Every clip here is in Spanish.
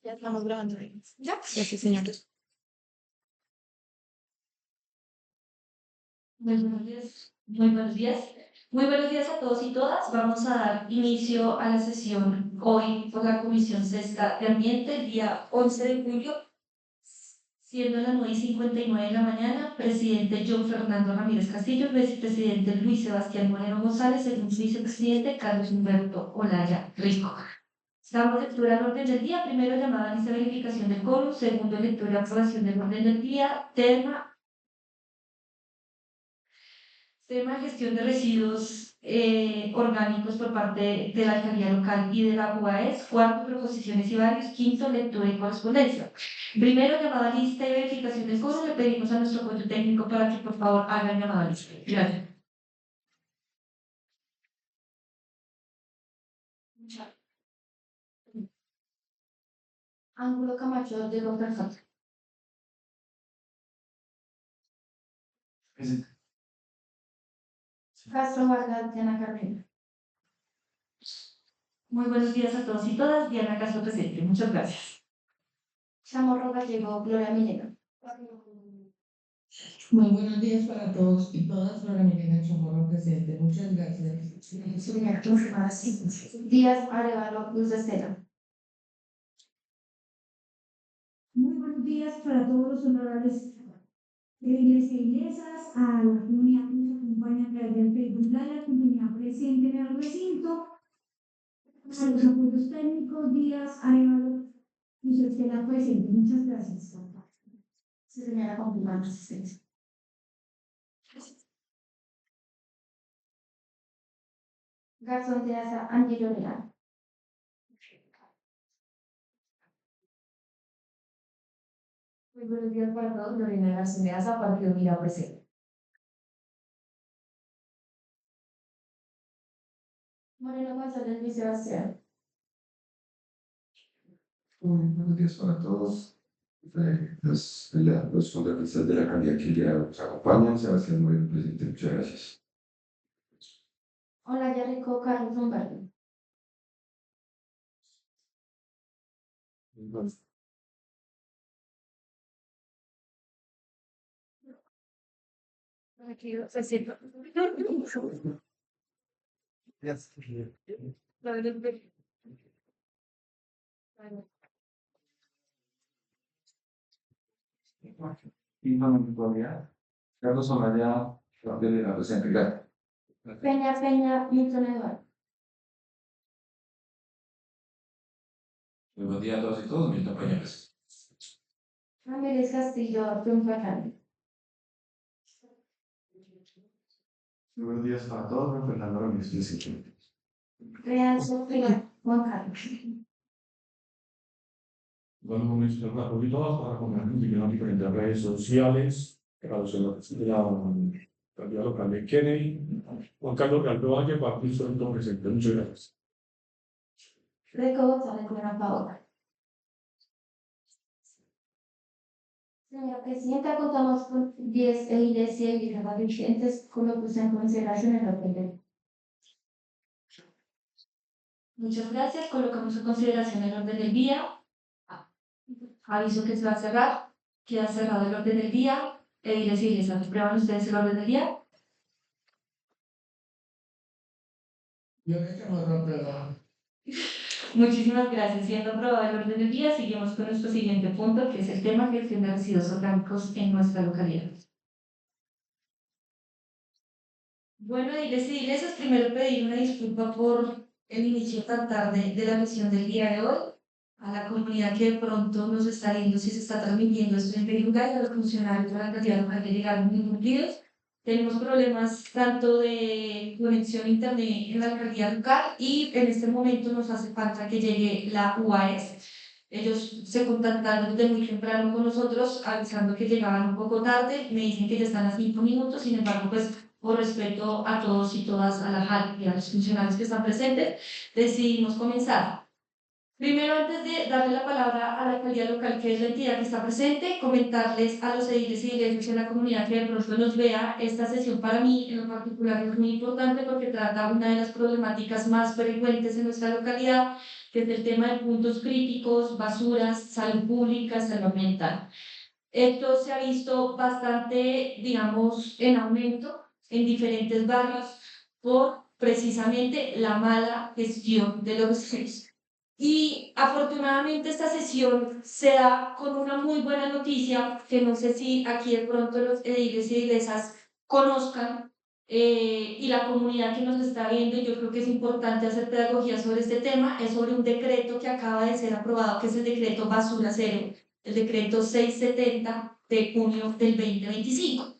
Ya estamos grabando. ¿Ya? Sí, señores. Muy buenos días. Muy buenos días. Muy buenos días a todos y todas. Vamos a dar inicio a la sesión hoy por la Comisión Sexta de Ambiente, el día 11 de julio, siendo las 9:59 de la mañana. Presidente John Fernando Ramírez Castillo, vicepresidente Luis Sebastián Moreno González, el vicepresidente Carlos Humberto Olaya Rico. Damos lectura al orden del día. Primero, llamada a lista de verificación del quórum. Segundo, lectura y aprobación del orden del día. Tema gestión de residuos orgánicos por parte de la alcaldía local y de la UAS. Cuarto, proposiciones y varios. Quinto, lectura y correspondencia. Primero, llamada a lista y verificación del quórum. Le pedimos a nuestro apoyo técnico para que por favor hagan llamada a lista. Gracias. Ángulo Camacho de los Perfecto. Castro Vargas, Diana Carmena. Muy buenos días a todos y todas. Diana Castro presente. Muchas gracias. Chamorro Gallego, Gloria Milena. Muy buenos días para todos y todas. Flora Milena Chamorro presente. Muchas gracias. Díaz Arevalo, Luz de Estela. Muy buenos días para todos los honorables iglesias e iglesias, a la comunidad que nos acompaña a través del Facebook Live, la comunidad presente en el recinto, a los apoyos técnicos, Díaz, Arevalo, Luz de Estela presente. Muchas gracias. Sí, señora, confirmar la asistencia. Garzón de Asa, Angelo Vera. Muy buenos días para todos. Lorena Garzón de Asa, Partido Mira presente. Moreno González, Luis Sebastián. Buenos días para todos. Los fundamentalistas de la alcaldía que ya nos acompañan, Sebastián Moreno, presidente, muchas gracias. Hola, Yarrico, Carlos Humberto. Aquí, se sienta. Yes. Y no me podría. Carlos Olaya, de la presidente. Gracias. Peña, Milton Eduardo. Muy buen día a todos y todos, Milton Peña, presidente. Ramírez Castillo, Arturo Fernández. Muy buenos días para todos, Fernando Ramírez, presidente. Real Sofía, Juan Carlos. Bueno, hemos hecho un poquito más para poner en diferentes redes sociales, para los de la alcaldía local de Kennedy. Juan Carlos Galdo Valle, Partido Histórico presente. Muchas gracias. Reco González, Buena Paola. Señora Presidenta, contamos con 10 iglesias y viejos vigentes, con lo que puse en consideración el orden del día. Muchas gracias. Colocamos en consideración el orden del día. Aviso que se va a cerrar. Queda cerrado el orden del día. Iglesias, ¿aprueban ustedes el orden del día? Yo me Chamorro apruebo. Muchísimas gracias. Siendo aprobado el orden del día, seguimos con nuestro siguiente punto, que es el tema gestión de residuos orgánicos en nuestra localidad. Bueno, iglesias, primero pedir una disculpa por el inicio tan tarde de la sesión del día de hoy. A la comunidad que de pronto nos está viendo si se está transmitiendo esto en Facebook Live, a los funcionarios de la alcaldía local que llegaron incumplidos. Tenemos problemas tanto de conexión a internet en la alcaldía local y en este momento nos hace falta que llegue la UAS. Ellos se contactaron desde muy temprano con nosotros avisando que llegaban un poco tarde, me dicen que ya están a 5 minutos, sin embargo, pues por respeto a todos y todas, a la JAL y a los funcionarios que están presentes, decidimos comenzar. Primero, antes de darle la palabra a la alcaldía local, que es la entidad que está presente, comentarles a los ediles y edilesas en la comunidad que de pronto nos vea, esta sesión para mí en lo particular es muy importante porque trata una de las problemáticas más frecuentes en nuestra localidad, que es el tema de puntos críticos, basuras, salud pública, salud ambiental. Esto se ha visto bastante, digamos, en aumento en diferentes barrios por precisamente la mala gestión de los residuos. Y afortunadamente esta sesión se da con una muy buena noticia que no sé si aquí de pronto los ediles y edilesas conozcan, y la comunidad que nos está viendo, y yo creo que es importante hacer pedagogía sobre este tema, es sobre un decreto que acaba de ser aprobado, que es el decreto Basura Cero, el decreto 670 de junio del 2025.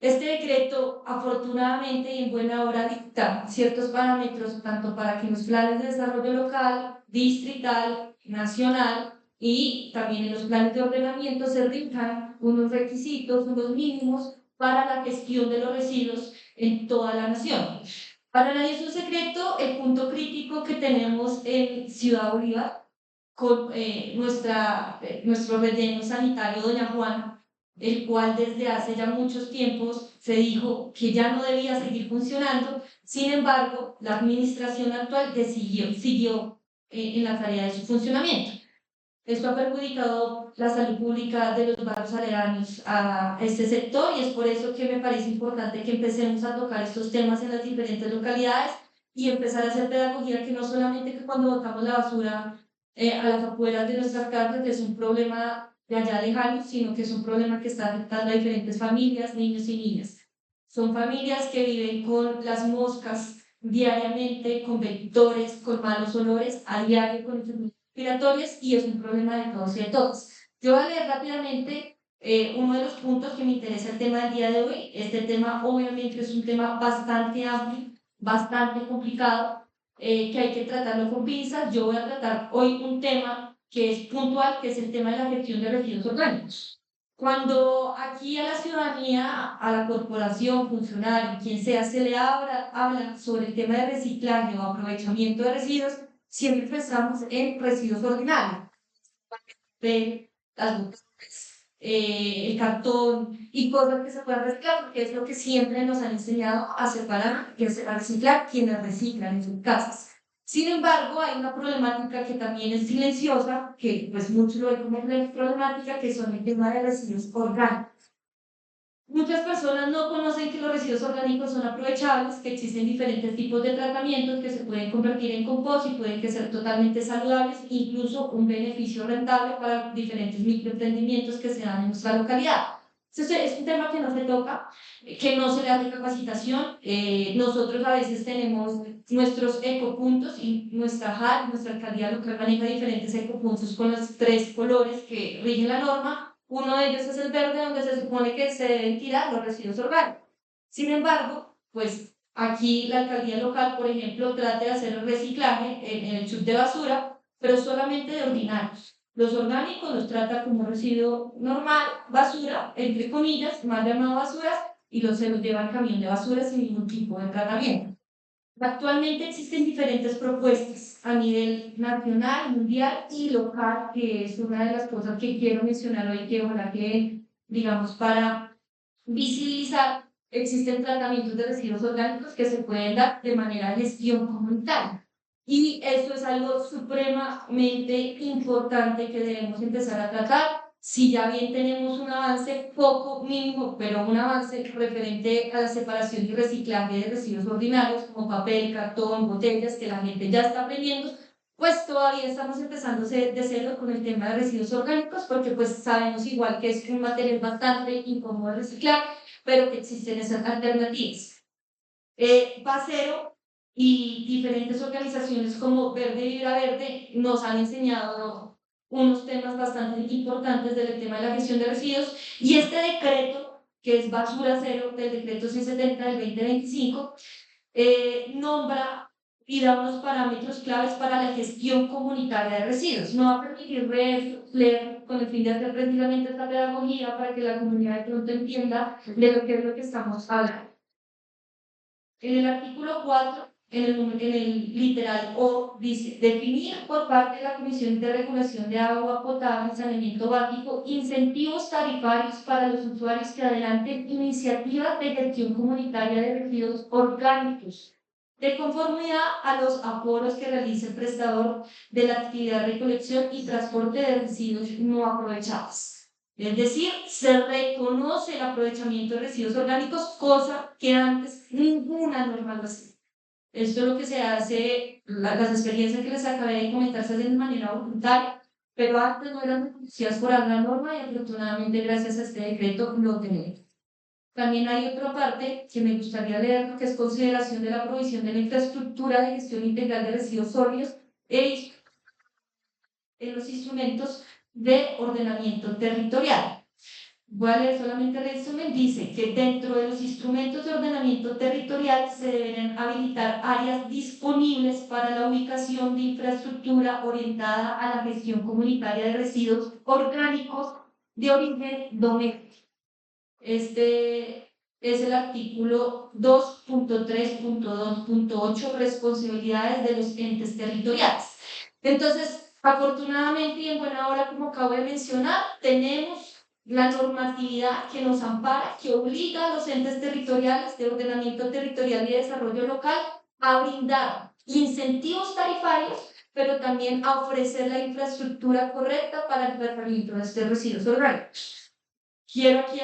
Este decreto, afortunadamente y en buena hora, dicta ciertos parámetros tanto para que los planes de desarrollo local, distrital, nacional y también en los planes de ordenamiento se rijan unos requisitos, unos mínimos para la gestión de los residuos en toda la nación. Para nadie es un secreto el punto crítico que tenemos en Ciudad Bolívar con nuestro relleno sanitario Doña Juana, el cual desde hace ya muchos tiempos se dijo que ya no debía seguir funcionando. Sin embargo, la administración actual siguió en la tarea de su funcionamiento. Esto ha perjudicado la salud pública de los barrios aledaños a este sector y es por eso que me parece importante que empecemos a tocar estos temas en las diferentes localidades y empezar a hacer pedagogía, que no solamente que cuando botamos la basura a las afueras de nuestras casas, que es un problema de allá lejano, sino que es un problema que está afectando a diferentes familias, niños y niñas. Son familias que viven con las moscas diariamente, con vectores, con malos olores, a diario con enfermedades respiratorias y es un problema de todos y de todas. Yo voy a leer rápidamente uno de los puntos que me interesa el tema del día de hoy. Este tema obviamente es un tema bastante amplio, bastante complicado, que hay que tratarlo con pinzas. Yo voy a tratar hoy un tema que es puntual, que es el tema de la gestión de residuos orgánicos. Cuando aquí a la ciudadanía, a la corporación, funcionario, quien sea, se le habla sobre el tema de reciclaje o aprovechamiento de residuos, siempre pensamos en residuos ordinarios, las botellas, el cartón y cosas que se puedan reciclar, porque es lo que siempre nos han enseñado a separar, que es a reciclar quienes reciclan en sus casas. Sin embargo, hay una problemática que también es silenciosa, que pues muchos lo ven como problemática, que son el tema de residuos orgánicos. Muchas personas no conocen que los residuos orgánicos son aprovechables, que existen diferentes tipos de tratamientos que se pueden convertir en compost y pueden ser totalmente saludables, incluso un beneficio rentable para diferentes microemprendimientos que se dan en nuestra localidad. Entonces, es un tema que no se toca, que no se le hace capacitación. Nosotros a veces tenemos nuestros ecopuntos y nuestra alcaldía local maneja diferentes ecopuntos con los 3 colores que rigen la norma. Uno de ellos es el verde, donde se supone que se deben tirar los residuos orgánicos. Sin embargo, pues aquí la alcaldía local, por ejemplo, trata de hacer el reciclaje en el chute de basura, pero solamente de ordinarios. Los orgánicos los trata como residuo normal, basura, entre comillas, mal llamado basuras, y se los lleva al camión de basura sin ningún tipo de tratamiento. Actualmente existen diferentes propuestas a nivel nacional, mundial y local, que es una de las cosas que quiero mencionar hoy, que ojalá que, digamos, para visibilizar, existen tratamientos de residuos orgánicos que se pueden dar de manera de gestión comunitaria. Y esto es algo supremamente importante que debemos empezar a tratar. Si ya bien tenemos un avance poco mínimo, pero un avance referente a la separación y reciclaje de residuos ordinarios como papel, cartón, botellas, que la gente ya está aprendiendo, pues todavía estamos empezando de cero con el tema de residuos orgánicos, porque pues sabemos igual que es un material bastante incómodo de reciclar, pero que existen esas alternativas. Bacero y diferentes organizaciones como Verde Vibra Verde nos han enseñado unos temas bastante importantes del tema de la gestión de residuos y este decreto, que es Basura Cero, del decreto 670 del 2025, nombra y da unos parámetros claves para la gestión comunitaria de residuos. No va a permitir leer con el fin de hacer precisamente esta pedagogía para que la comunidad de pronto entienda de lo que es lo que estamos hablando. En el artículo 4 en el literal O, dice, definir por parte de la Comisión de Regulación de Agua Potable y Saneamiento Básico incentivos tarifarios para los usuarios que adelanten iniciativas de gestión comunitaria de residuos orgánicos, de conformidad a los aforos que realice el prestador de la actividad de recolección y transporte de residuos no aprovechados. Es decir, se reconoce el aprovechamiento de residuos orgánicos, cosa que antes ninguna norma lo hacía. Esto es lo que se hace, las experiencias que les acabé de comentar se hacen de manera voluntaria, pero antes no eran reconocidas por alguna norma y afortunadamente gracias a este decreto lo tenemos. También hay otra parte que me gustaría leer, que es consideración de la provisión de la infraestructura de gestión integral de residuos sólidos en los instrumentos de ordenamiento territorial. Voy a leer solamente el resumen. Dice que dentro de los instrumentos de ordenamiento territorial se deben habilitar áreas disponibles para la ubicación de infraestructura orientada a la gestión comunitaria de residuos orgánicos de origen doméstico. Este es el artículo 2.3.2.8, responsabilidades de los entes territoriales. Entonces, afortunadamente y en buena hora, como acabo de mencionar, tenemos la normatividad que nos ampara, que obliga a los entes territoriales de ordenamiento territorial y desarrollo local a brindar incentivos tarifarios, pero también a ofrecer la infraestructura correcta para el tratamiento de estos residuos orgánicos. Quiero aquí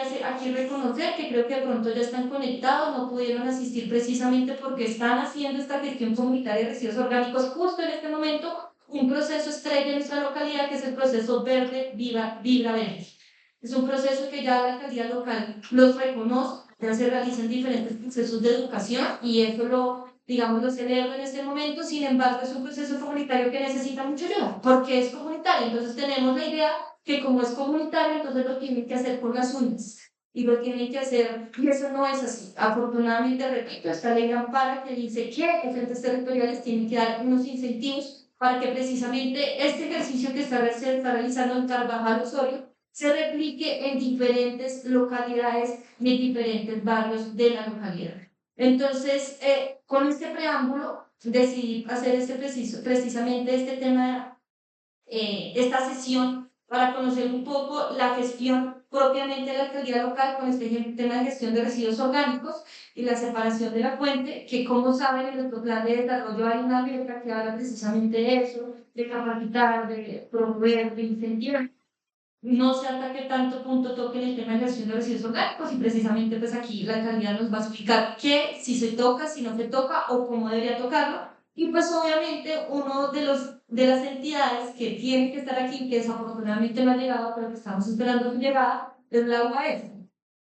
reconocer que creo que de pronto ya están conectados, no pudieron asistir precisamente porque están haciendo esta gestión comunitaria de residuos orgánicos justo en este momento, un proceso estrella en nuestra localidad que es el proceso Verde Vibra Verde. Es un proceso que ya la alcaldía local los reconoce, ya se realizan diferentes procesos de educación y eso lo celebro en este momento. Sin embargo, es un proceso comunitario que necesita mucha ayuda porque es comunitario. Entonces tenemos la idea que como es comunitario, entonces lo tienen que hacer por las uñas y lo tienen que hacer, y eso no es así. Afortunadamente, repito, esta ley ampara que dice que los entes territoriales tienen que dar unos incentivos para que precisamente este ejercicio que se está realizando en Carvajal Osorio se replique en diferentes localidades y en diferentes barrios de la localidad. Entonces, con este preámbulo, decidí hacer precisamente este tema, esta sesión, para conocer un poco la gestión propiamente de la alcaldía local con este tema de gestión de residuos orgánicos y la separación de la fuente, que como saben en nuestro plan de desarrollo hay una letra que habla precisamente de eso, de capacitar, de promover, de incentivar. No sé hasta qué tanto punto toquen el tema de gestión de residuos orgánicos y precisamente pues aquí la alcaldía nos va a explicar qué, si se toca, si no se toca o cómo debería tocarlo. Y pues obviamente uno de las entidades que tiene que estar aquí, que desafortunadamente no ha llegado, pero que estamos esperando su llegada, es la UAS.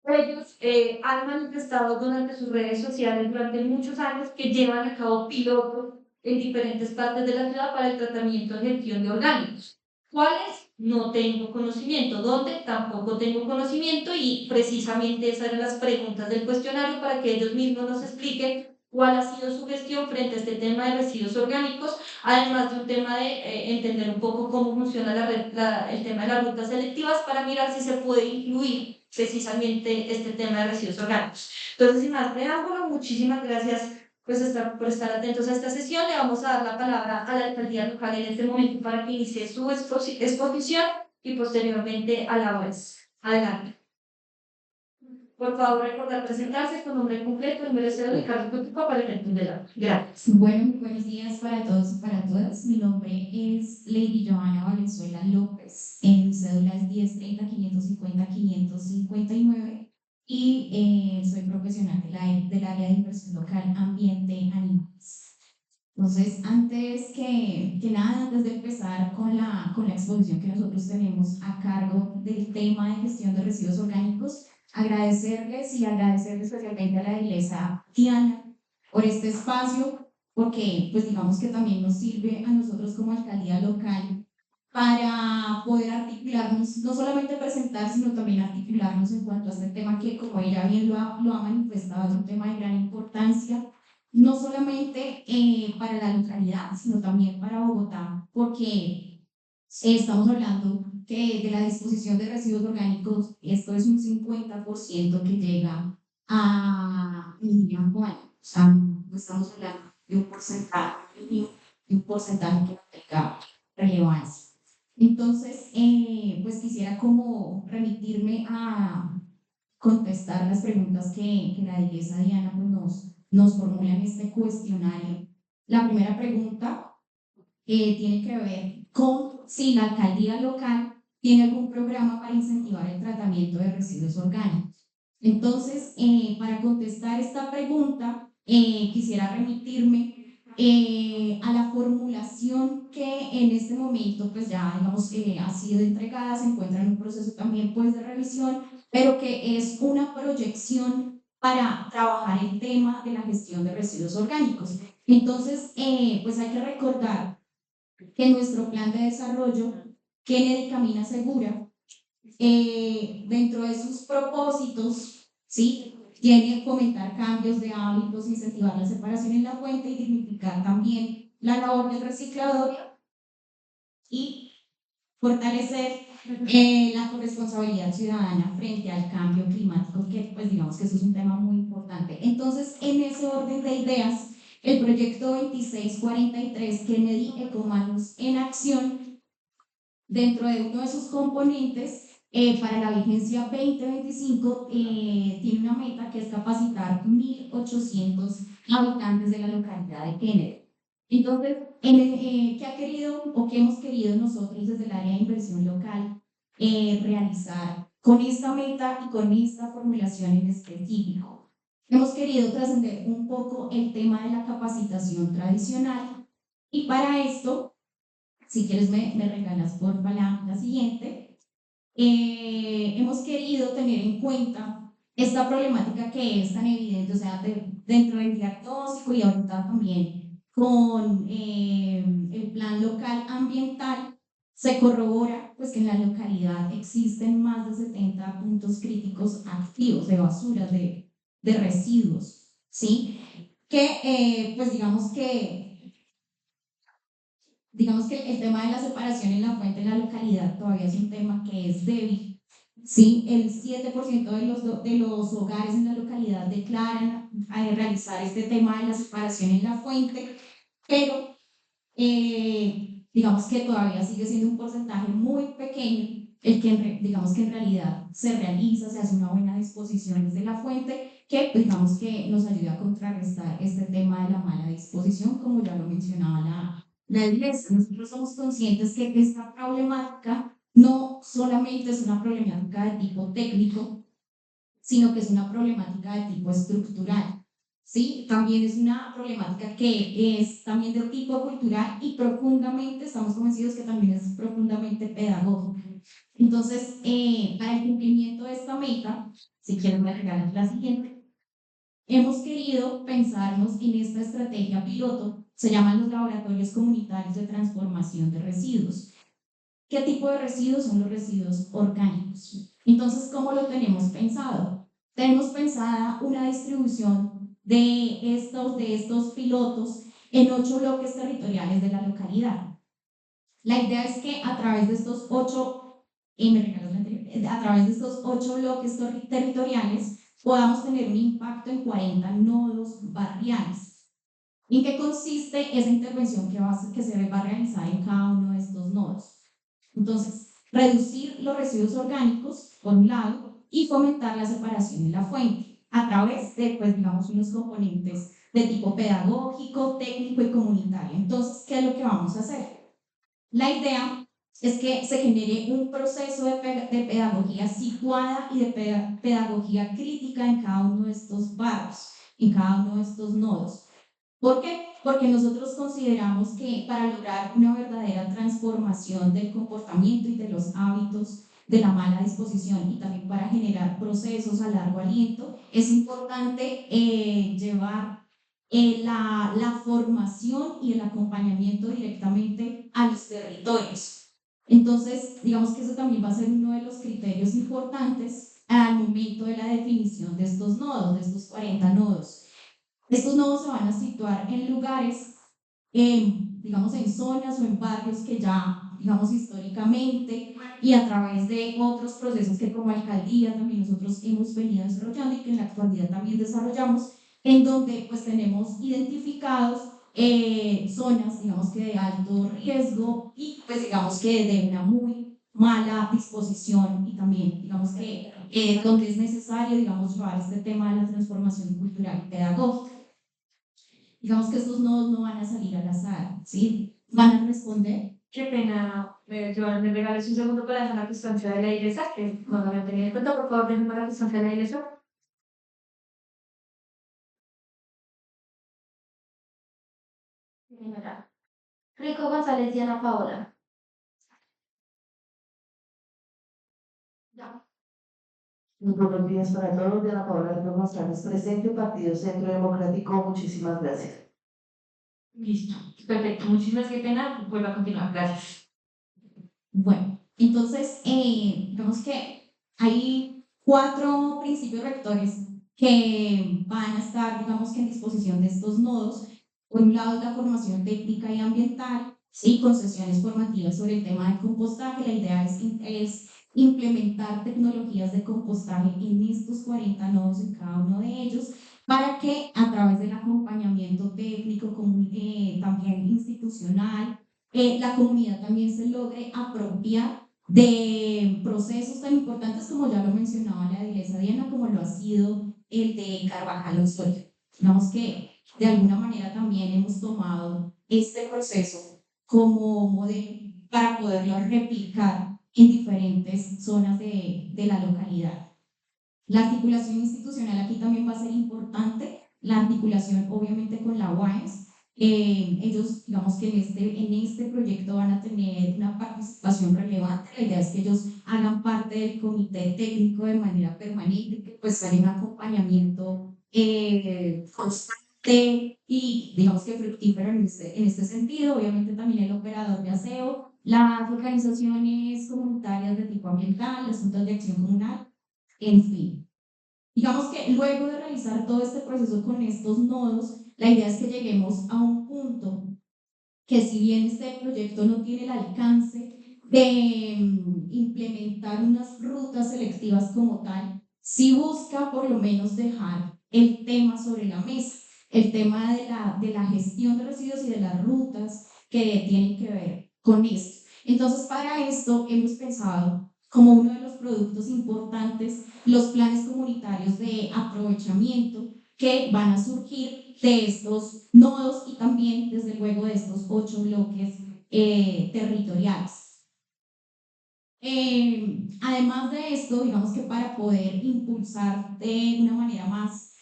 Ellos han manifestado durante sus redes sociales durante muchos años que llevan a cabo pilotos en diferentes partes de la ciudad para el tratamiento y gestión de orgánicos. ¿Cuáles? No tengo conocimiento. ¿Dónde? Tampoco tengo conocimiento y precisamente esas eran las preguntas del cuestionario para que ellos mismos nos expliquen cuál ha sido su gestión frente a este tema de residuos orgánicos, además de un tema de entender un poco cómo funciona el tema de las rutas selectivas para mirar si se puede incluir precisamente este tema de residuos orgánicos. Entonces, sin más preámbulo, muchísimas gracias por estar atentos a esta sesión. Le vamos a dar la palabra a la alcaldía local en este momento para que inicie su exposición y posteriormente a la OES. Adelante. Por favor, recordar presentarse con nombre completo, número de cédula y cargo público para el evento de la. Gracias. Bueno, buenos días para todos y para todas. Mi nombre es Lady Joana Valenzuela López. En cédula es 1030 550 559 y soy profesional del área de inversión local, ambiente, animales. Entonces, antes que nada, antes de empezar con la exposición que nosotros tenemos a cargo del tema de gestión de residuos orgánicos, agradecerles especialmente a la iglesia Diana por este espacio, porque pues digamos que también nos sirve a nosotros como alcaldía local para poder articularnos, no solamente presentar, sino también articularnos en cuanto a este tema que, como ella bien lo ha manifestado, es un tema de gran importancia, no solamente para la localidad, sino también para Bogotá, porque estamos hablando que de la disposición de residuos orgánicos, esto es un 50% que llega a año. O sea, no estamos hablando de un porcentaje mínimo, de un porcentaje que no tenga relevancia. Entonces, pues quisiera como remitirme a contestar las preguntas que la Iglesia Diana pues, nos formula en este cuestionario. La primera pregunta tiene que ver con si la alcaldía local tiene algún programa para incentivar el tratamiento de residuos orgánicos. Entonces, para contestar esta pregunta, quisiera remitirme a la formulación que en este momento pues ya digamos ha sido entregada, se encuentra en un proceso también pues de revisión, pero que es una proyección para trabajar el tema de la gestión de residuos orgánicos. Entonces, pues hay que recordar que nuestro plan de desarrollo, Kennedy Camina Segura, dentro de sus propósitos, ¿sí? Tiene fomentar cambios de hábitos, incentivar la separación en la fuente y dignificar también la labor del reciclador y fortalecer la corresponsabilidad ciudadana frente al cambio climático, que pues digamos que eso es un tema muy importante. Entonces, en ese orden de ideas, el proyecto 2643 Kennedy Ecomanus en acción, dentro de uno de sus componentes, para la vigencia 2025, tiene una meta que es capacitar 1.800 habitantes de la localidad de Kennedy. Entonces, ¿qué ha querido o qué hemos querido nosotros desde el área de inversión local realizar con esta meta y con esta formulación en específico? Hemos querido trascender un poco el tema de la capacitación tradicional y para esto, si quieres me regalas por la siguiente, hemos querido tener en cuenta esta problemática que es tan evidente, o sea, dentro del diagnóstico y ahorita también con el plan local ambiental, se corrobora pues, que en la localidad existen más de 70 puntos críticos activos de basuras, de residuos, ¿sí? Que pues digamos que el tema de la separación en la fuente en la localidad todavía es un tema que es débil. ¿Sí? El 7% de los hogares en la localidad declaran realizar este tema de la separación en la fuente, pero digamos que todavía sigue siendo un porcentaje muy pequeño el que digamos que en realidad se realiza, se hace una buena disposición desde la fuente, que digamos que nos ayuda a contrarrestar este tema de la mala disposición, como ya lo mencionaba la iglesia. Nosotros somos conscientes que esta problemática no solamente es una problemática de tipo técnico, sino que es una problemática de tipo estructural. ¿Sí? También es una problemática que es también de tipo cultural y profundamente, estamos convencidos que también es profundamente pedagógica. Entonces, para el cumplimiento de esta meta, si quieren me regalan la siguiente, hemos querido pensarnos en esta estrategia piloto, se llaman los laboratorios comunitarios de transformación de residuos. ¿Qué tipo de residuos son los residuos orgánicos? Entonces, ¿cómo lo tenemos pensado? Tenemos pensada una distribución de estos pilotos en 8 bloques territoriales de la localidad. La idea es que a través de estos 8, a través de estos 8 bloques territoriales podamos tener un impacto en 40 nodos barriales. ¿En qué consiste esa intervención que se va a realizar en cada uno de estos nodos? Entonces, reducir los residuos orgánicos, por un lado, y fomentar la separación en la fuente, a través de, pues, digamos, unos componentes de tipo pedagógico, técnico y comunitario. Entonces, ¿qué es lo que vamos a hacer? La idea es que se genere un proceso de pedagogía situada y de pedagogía crítica en cada uno de estos barrios, en cada uno de estos nodos. ¿Por qué? Porque nosotros consideramos que para lograr una verdadera transformación del comportamiento y de los hábitos de la mala disposición y también para generar procesos a largo aliento, es importante llevar la formación y el acompañamiento directamente a los territorios. Entonces, digamos que eso también va a ser uno de los criterios importantes al momento de la definición de estos nodos, de estos 40 nodos. Estos nodos se van a situar en lugares, digamos en zonas o en barrios que ya, digamos históricamente y a través de otros procesos que como alcaldía también nosotros hemos venido desarrollando y que en la actualidad también desarrollamos, en donde pues tenemos identificados zonas, digamos que de alto riesgo y pues digamos que de una muy mala disposición y también digamos que donde es necesario, digamos, llevar este tema de la transformación cultural y pedagógica. Digamos que estos nodos no van a salir al azar, ¿sí? Van a responder. Qué pena, Joan, me regales un segundo para dejar la constancia de la iglesia, que no la había tenido en cuenta. Por favor, déjenme la constancia de la iglesia. Señora. Rico González Diana Paola. Ya. Muy buenos días para todos. Diana Paola Rico González, presente, Partido Centro Democrático. Muchísimas gracias. Listo. Perfecto. Muchísimas qué pena. Vuelvo a continuar. Gracias. Bueno, entonces, digamos que hay 4 principios rectores que van a estar, digamos que en disposición de estos nodos. Por un lado, la formación técnica y ambiental, ¿sí? Con sesiones formativas sobre el tema del compostaje. La idea es implementar tecnologías de compostaje en estos 40 nodos en cada uno de ellos, para que a través del acompañamiento técnico, también institucional, la comunidad también se logre apropiar de procesos tan importantes como ya lo mencionaba la iglesia Diana, como lo ha sido el de Carvajal Osorio. Digamos que de alguna manera también hemos tomado este proceso como modelo para poderlo replicar en diferentes zonas de la localidad. La articulación institucional aquí también va a ser importante, la articulación obviamente con la UAES. Ellos, digamos que en este proyecto van a tener una participación relevante. La idea es que ellos hagan parte del comité técnico de manera permanente, que pues haya un acompañamiento constante y digamos que fructífero en este sentido. Obviamente también el operador de aseo, las organizaciones comunitarias de tipo ambiental, las juntas de acción comunal, en fin. Digamos que luego de realizar todo este proceso con estos nodos, la idea es que lleguemos a un punto que, si bien este proyecto no tiene el alcance de implementar unas rutas selectivas como tal, sí busca por lo menos dejar el tema sobre la mesa, el tema de la gestión de residuos y de las rutas que tienen que ver con esto. Entonces, para esto hemos pensado como uno de los productos importantes los planes comunitarios de aprovechamiento que van a surgir de estos nodos y también, desde luego, de estos 8 bloques territoriales. Además de esto, digamos que para poder impulsar de una manera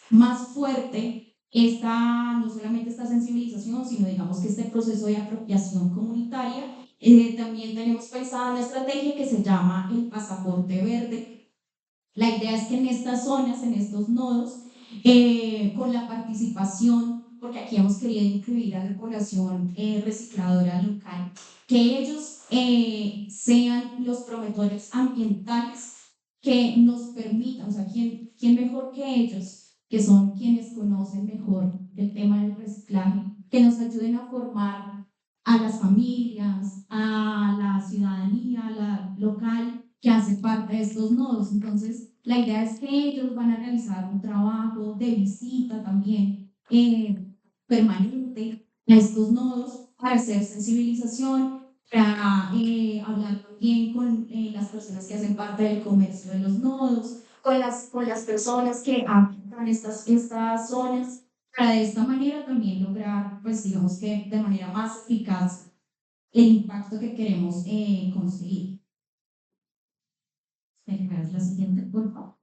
más fuerte no solamente esta sensibilización, sino digamos que este proceso de apropiación comunitaria, también tenemos pensada una estrategia que se llama el pasaporte verde. La idea es que en estas zonas, en estos nodos, con la participación, porque aquí hemos querido incluir a la población recicladora local, que ellos sean los promotores ambientales que nos permitan, o sea, ¿quién mejor que ellos, que son quienes conocen mejor el tema del reciclaje, que nos ayuden a formar a las familias, a la ciudadanía, a la local, que hace parte de estos nodos? Entonces, la idea es que ellos van a realizar un trabajo de visita también permanente a estos nodos para hacer sensibilización, para hablar también con las personas que hacen parte del comercio de los nodos, con las personas que habitan estas zonas, para de esta manera también lograr, pues digamos que de manera más eficaz, el impacto que queremos conseguir. La siguiente, por favor.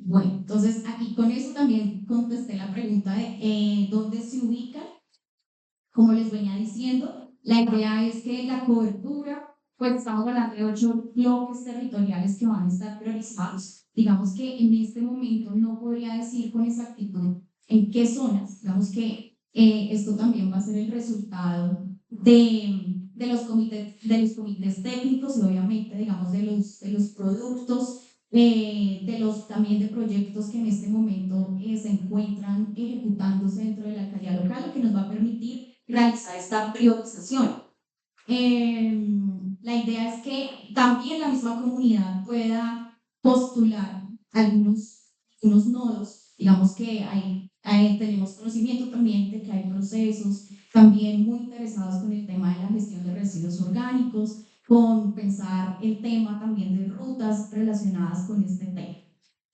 Bueno, entonces aquí con eso también contesté la pregunta de dónde se ubican. Como les venía diciendo, la idea es que la cobertura, pues estamos hablando de 8 bloques territoriales que van a estar priorizados. Digamos que en este momento no podría decir con exactitud en qué zonas. Digamos que esto también va a ser el resultado de los comités técnicos y obviamente, digamos, de los productos, también de proyectos que en este momento se encuentran ejecutándose dentro de la alcaldía local, lo que nos va a permitir realizar esta priorización. La idea es que también la misma comunidad pueda postular algunos nodos. Digamos que hay tenemos conocimiento también de que hay procesos también muy interesados con el tema de la gestión de residuos orgánicos, con pensar el tema también de rutas relacionadas con este tema.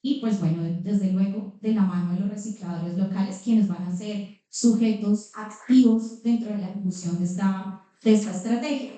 Y pues bueno, desde luego de la mano de los recicladores locales, quienes van a ser sujetos activos dentro de la ejecución de esta estrategia.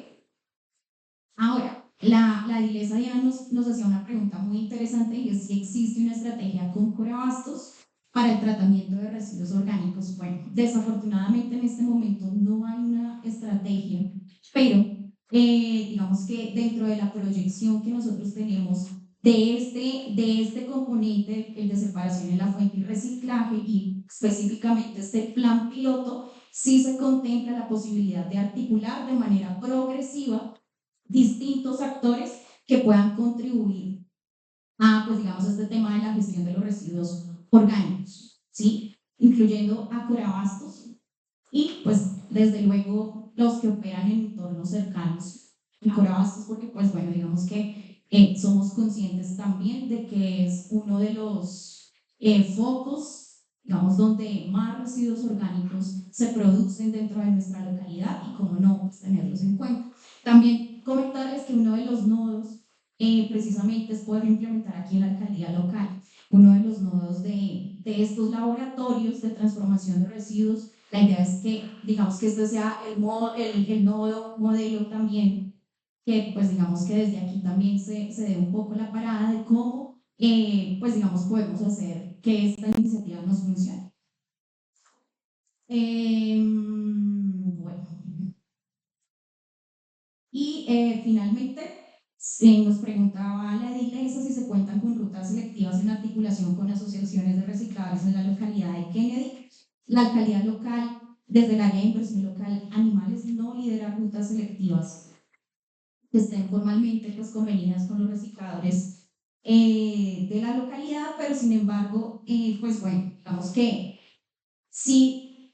Ahora, la Dilesa Diana nos hacía una pregunta muy interesante y es si existe una estrategia con Corabastos para el tratamiento de residuos orgánicos. Bueno, desafortunadamente en este momento no hay una estrategia, pero digamos que dentro de la proyección que nosotros tenemos de este componente, el de separación en la fuente y reciclaje, y específicamente este plan piloto, sí se contempla la posibilidad de articular de manera progresiva distintos actores que puedan contribuir a, pues digamos, este tema de la gestión de los residuos orgánicos, ¿sí? Incluyendo a Corabastos y, pues, desde luego, los que operan en entornos cercanos a Corabastos, porque, pues, bueno, digamos que somos conscientes también de que es uno de los focos, digamos, donde más residuos orgánicos se producen dentro de nuestra localidad y, como no, pues, tenerlos en cuenta. También comentarles que uno de los nodos precisamente es poder implementar aquí en la alcaldía local, uno de los nodos de estos laboratorios de transformación de residuos. La idea es que, digamos, que este sea el nodo modelo también, que pues digamos que desde aquí también se dé un poco la parada de cómo, pues digamos, podemos hacer que esta iniciativa nos funcione. Bueno. Y finalmente, nos preguntaba la Edilesa si se cuentan con rutas selectivas en articulación con asociaciones de recicladores en la localidad de Kennedy. La alcaldía local, desde el área de inversión local, Animales no lidera rutas selectivas que estén formalmente pues, convenidas con los recicladores de la localidad, pero sin embargo, pues bueno, digamos que sí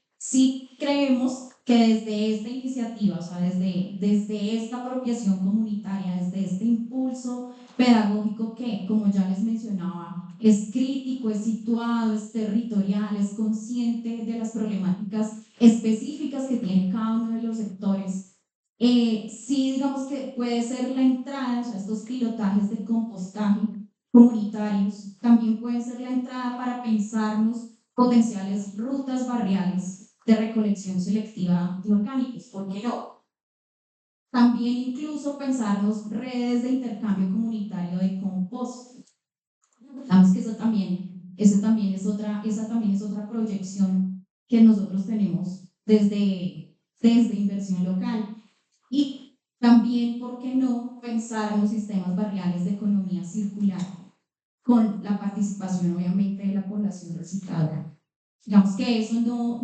creemos que desde esta iniciativa, o sea, desde esta apropiación comunitaria, desde este impulso pedagógico que, como ya les mencionaba, es crítico, es situado, es territorial, es consciente de las problemáticas específicas que tiene cada uno de los sectores, sí digamos que puede ser la entrada, o sea, estos pilotajes de compostaje comunitarios también pueden ser la entrada para pensarnos potenciales rutas barriales de recolección selectiva de orgánicos, ¿por qué no? También incluso pensarnos redes de intercambio comunitario de compost. Digamos que esa también es otra proyección que nosotros tenemos desde inversión local. Y también, ¿por qué no pensar en los sistemas barriales de economía circular con la participación obviamente de la población recicladora? Digamos que eso no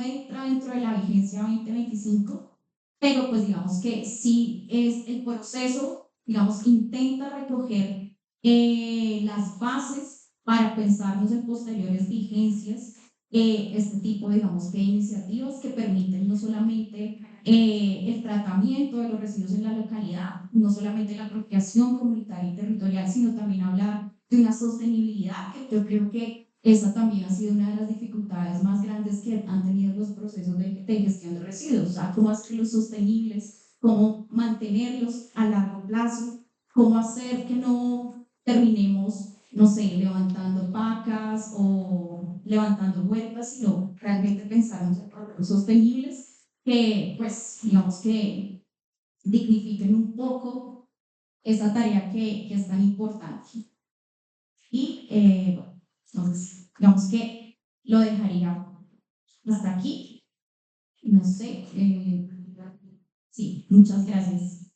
entra dentro de la vigencia 2025, pero pues digamos que sí es el proceso, digamos, intenta recoger las bases para pensarnos en posteriores vigencias este tipo, digamos, de iniciativas que permiten no solamente el tratamiento de los residuos en la localidad, no solamente la apropiación comunitaria y territorial, sino también hablar de una sostenibilidad, que yo creo que esa también ha sido una de las dificultades más grandes que han tenido los procesos de gestión de residuos, o sea, cómo hacerlos sostenibles, cómo mantenerlos a largo plazo, cómo hacer que no terminemos, no sé, levantando pacas o levantando huertas, sino realmente pensarnos en procesos sostenibles que, pues, digamos que dignifiquen un poco esa tarea que es tan importante. Y bueno, entonces, digamos que lo dejaría hasta aquí. No sé, sí, muchas gracias.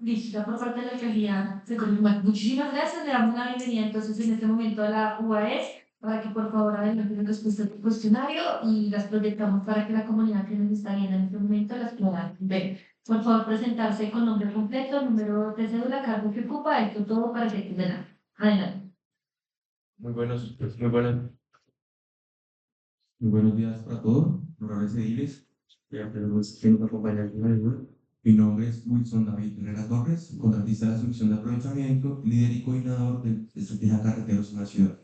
Listo, por parte de la alcaldía se confirma. Muchísimas gracias, le damos la bienvenida entonces en este momento a la UAS para que por favor adelante la respuesta del cuestionario y las proyectamos para que la comunidad que nos está viendo en este momento las pueda ver. Por favor, presentarse con nombre completo, número de cédula, cargo que ocupa, esto todo para que quede adelante. Muy buenos, muy buenos días para todos, honorables ediles, ya tenemos que nos acompaña aquí en el grupo. Mi nombre es Wilson David Herrera Torres, contratista de la solución de aprovechamiento, líder y coordinador de estrategia carreteros en la ciudad.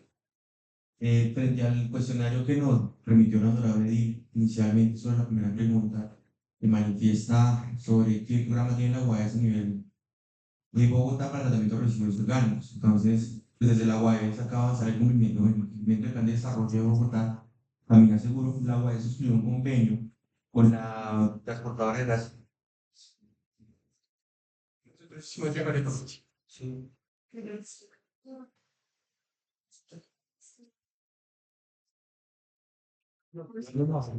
Frente al cuestionario que nos remitió la honorable Edil inicialmente sobre la primera pregunta, que manifiesta sobre qué programa tiene la UAS a nivel de Bogotá para el tratamiento de residuos orgánicos. Entonces, pues desde la UAS acaba de avanzar el cumplimiento del plan de desarrollo de Bogotá. También aseguro que la UAS suscribió un convenio con la transportadora de gas. Sí.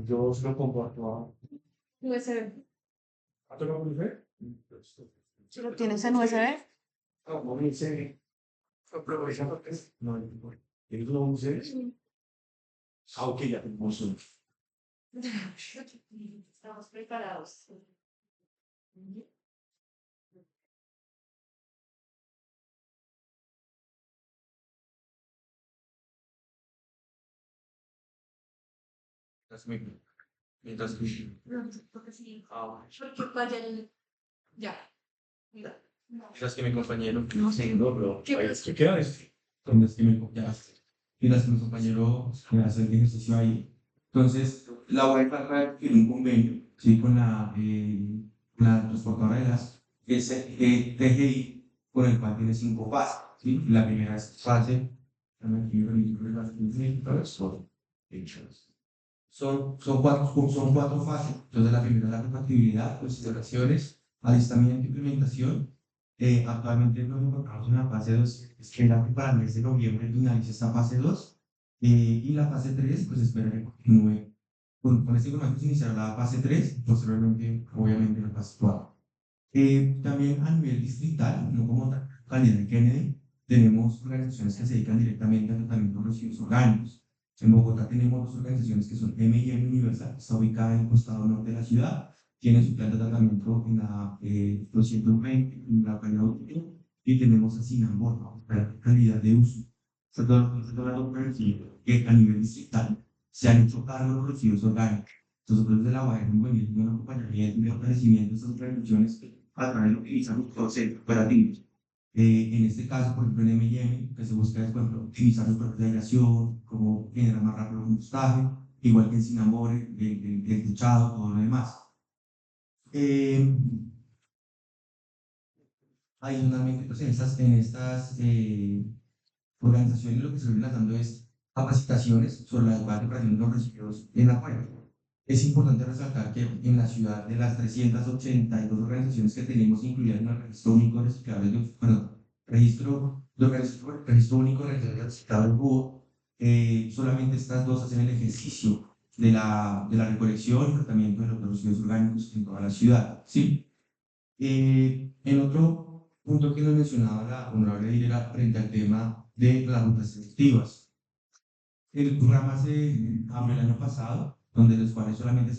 Yo se lo comparto USB. a tu nombre. ¿Si lo tienes en USB? No, no me dice. Aprovechando que no, ¿tienes una USB? Ah, ok, ya tenemos uno. Estamos preparados. Mientras que, Porque sí. ah, Porque vaya el. Ya. Mira. mientras que mi compañero, No sé. No, pero ¿Qué ahí más? es que queda este. mientras que mientras que mi compañero hace el ejercicio ahí. Entonces, la UAE trata de un convenio, ¿sí? Con la transportadora de gas, que es el TGI, con el cual tiene 5 fases, ¿sí? La primera es fase, son cuatro fases. Entonces, la primera es la compatibilidad, consideraciones, alistamiento e implementación. Actualmente nos encontramos en la fase 2, espera que para el mes de noviembre finalice esta fase 2, y la fase 3, pues espera que continúe. Con este formato se iniciará la fase 3, posteriormente, obviamente, la fase 4. También a nivel distrital, no como tal, calidad de Kennedy, tenemos organizaciones que se dedican directamente al tratamiento de residuos orgánicos. En Bogotá tenemos dos organizaciones que son M&M Universal, que está ubicada en el costado norte de la ciudad, tiene su plan de tratamiento en la 220, en la calidad de uso, y tenemos a Sinambor, ¿no? Para calidad de uso. Son todas las organizaciones que a nivel distrital se han hecho cargo de los residuos orgánicos. Nosotros de la UAE hemos venido en un acompañamiento y un fortalecimiento de estas organizaciones a través de lo que utilizan los procesos operativos. En este caso, por ejemplo, en M&M, que se busca es, por ejemplo, optimizar los procesos de aireación, cómo generar más rápido el combustaje, igual que en Sinamore, el techado, todo lo demás. Adicionalmente, pues en estas organizaciones lo que se viene dando es capacitaciones sobre la adecuada preparación de los residuos en la fuente. Es importante resaltar que en la ciudad, de las 382 organizaciones que tenemos incluidas en el registro único de reciclables, registro único de reciclables BUO, solamente estas dos hacen el ejercicio de la recolección y tratamiento de los residuos orgánicos en toda la ciudad, ¿sí? En otro punto que nos mencionaba la honorable Edil era frente al tema de las rutas selectivas. El programa se abrió el año pasado, donde los cuales solamente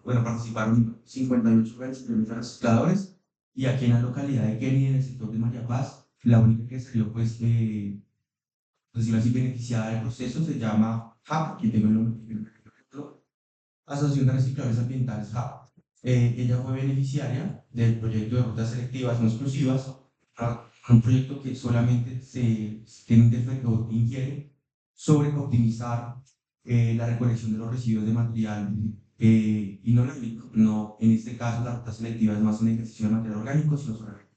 participaron 58 organizaciones recicladores, y aquí en la localidad de Kennedy, en el sector de Mayapaz, la única que salió, pues, decirlo así, beneficiada del proceso se llama HAP, aquí tengo el nombre, Asociación de Recicladores Ambientales HAP. Ella fue beneficiaria del proyecto de rutas selectivas no exclusivas, un proyecto que solamente se tiene un inquiere sobre optimizar la recolección de los residuos de material inorgánico. No, en este caso, la ruta selectiva es más un ejercicio de material orgánico, sino sobre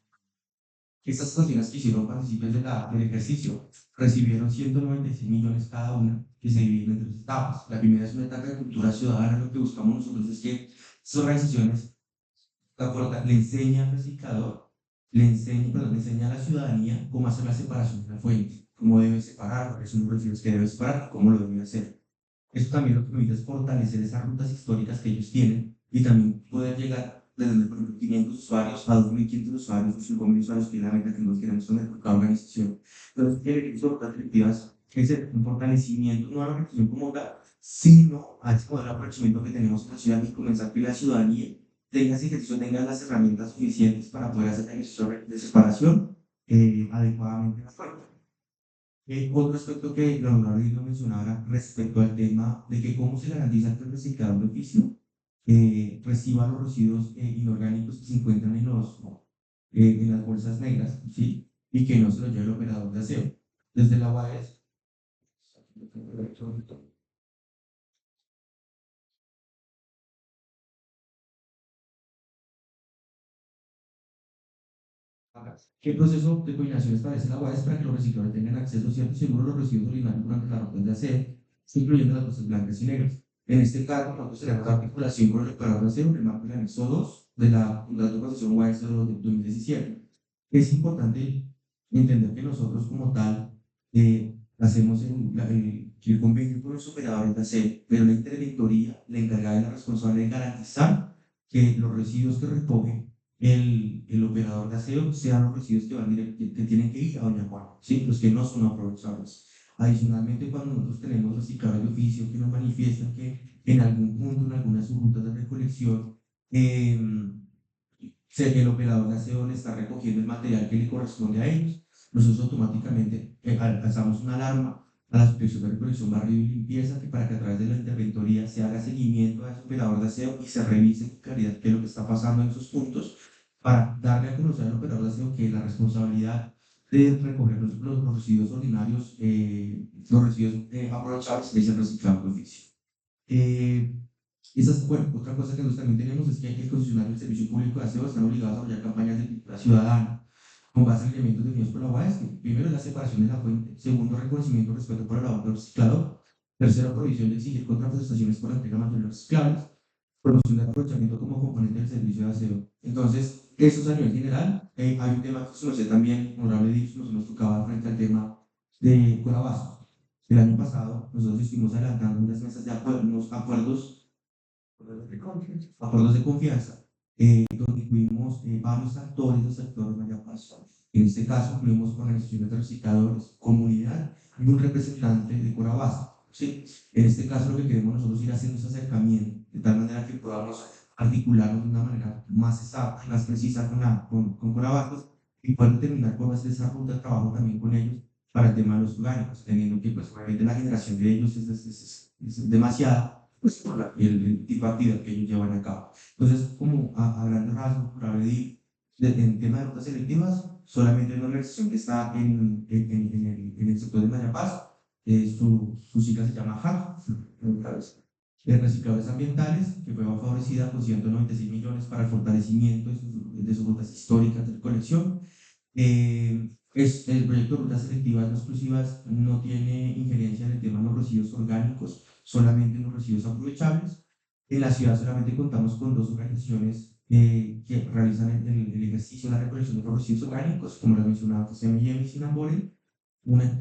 estas estaciones que hicieron partícipes del ejercicio recibieron 196 millones cada una, que se dividen en 3 etapas. La primera es una etapa de cultura ciudadana. Lo que buscamos nosotros es que estas organizaciones le enseñan al reciclador, le enseña a la ciudadanía cómo hacer la separación de la fuente, cómo debe separar, cuáles son los residuos que debe separar, cómo lo debe hacer. Esto también lo que permite es fortalecer esas rutas históricas que ellos tienen y también poder llegar desde, por ejemplo, 500 usuarios a 2.500 usuarios o 5.000 usuarios, que es la meta que nos queremos tener con cada organización. Entonces, que son rutas selectivas es un fortalecimiento, no a la organización como tal, sino a ese modelo de aprovechamiento que tenemos en la ciudad y comenzar que la ciudadanía tenga ese ejercicio, tenga las herramientas suficientes para poder hacer el ejercicio de separación adecuadamente en la fuente. Otro aspecto que la honorable lo mencionaba respecto al tema de que cómo se garantiza que el reciclador de oficio reciba los residuos inorgánicos que se encuentran en las bolsas negras, ¿sí? Y que no se los lleve el operador de aseo. Desde la UAS ¿Qué proceso de coordinación establece la UAS para que los recicladores tengan acceso cierto y seguro a los residuos ordinarios durante las rutas de aseo, incluyendo las bolsas blancas y negras? En este caso, nosotros tenemos articulación con el operador de aseo en el marco del anexo 2 de la Contrato de Concesión UAS de 2017. Es importante entender que nosotros como tal hacemos el convenio con los operadores de aseo, pero la interventoría, la encargada y la responsable de garantizar que los residuos que recoge el operador de aseo sean los residuos que, que tienen que ir a Doña Juana, ¿sí? Los que no son aprovechables. Adicionalmente, cuando nosotros tenemos recicladores de oficio que nos manifiestan que en algún punto, en algunas rutas de recolección, el operador de aseo le está recogiendo el material que le corresponde a ellos, nosotros automáticamente alzamos una alarma a la Subdirección de Recolección, Barrido y Limpieza, que para que a través de la interventoría se haga seguimiento a ese operador de aseo y se revise con claridad qué es lo que está pasando en esos puntos, para darle a conocer al operador de aseo que la responsabilidad de recoger los residuos ordinarios, los residuos aprovechables, es el reciclado de oficio. Bueno, otra cosa que nosotros también tenemos es que el concesionario del Servicio Público de Aseo están obligados a apoyar campañas de cultura ciudadana con base en elementos definidos por la UAS, que primero es la separación de la fuente, segundo, reconocimiento y respeto por el labor del reciclador, tercero, prohibición de exigir contraprestaciones por la entrega de materiales reciclables, promoción de aprovechamiento como componente del servicio de aseo. Entonces, eso es a nivel general. Hay un tema que no sé también, honorable Dix, nos tocaba frente al tema de Corabaso. El año pasado, nosotros estuvimos adelantando unas mesas de acuerdos de confianza, donde incluimos varios actores del sector de Mayapaz. En este caso, incluimos organizaciones de recicladores, comunidad y un representante de Corabasa. ¿Sí? En este caso, lo que queremos nosotros ir haciendo es acercamiento, de tal manera que podamos articularnos de una manera más exacta, más precisa con Corabasa y poder determinar cuál va a ser esa ruta de trabajo también con ellos para el tema de los orgánicos, teniendo que, pues, obviamente, la generación de ellos es demasiada, pues, por el tipo de actividad que ellos llevan a cabo. Entonces, como a grandes rasgos, para medir, en tema de rutas selectivas, solamente hay una organización que está en el sector de Mayapaz, su sigla se llama HAC, de recicladores ambientales, que fue favorecida con 196 millones para el fortalecimiento de sus rutas históricas de recolección. El proyecto de rutas selectivas no exclusivas no tiene injerencia en el tema de los residuos orgánicos, solamente en los residuos aprovechables. En la ciudad solamente contamos con dos organizaciones que realizan el ejercicio de la recolección de los residuos orgánicos, como lo mencionaba, que es M&M y Sinambore,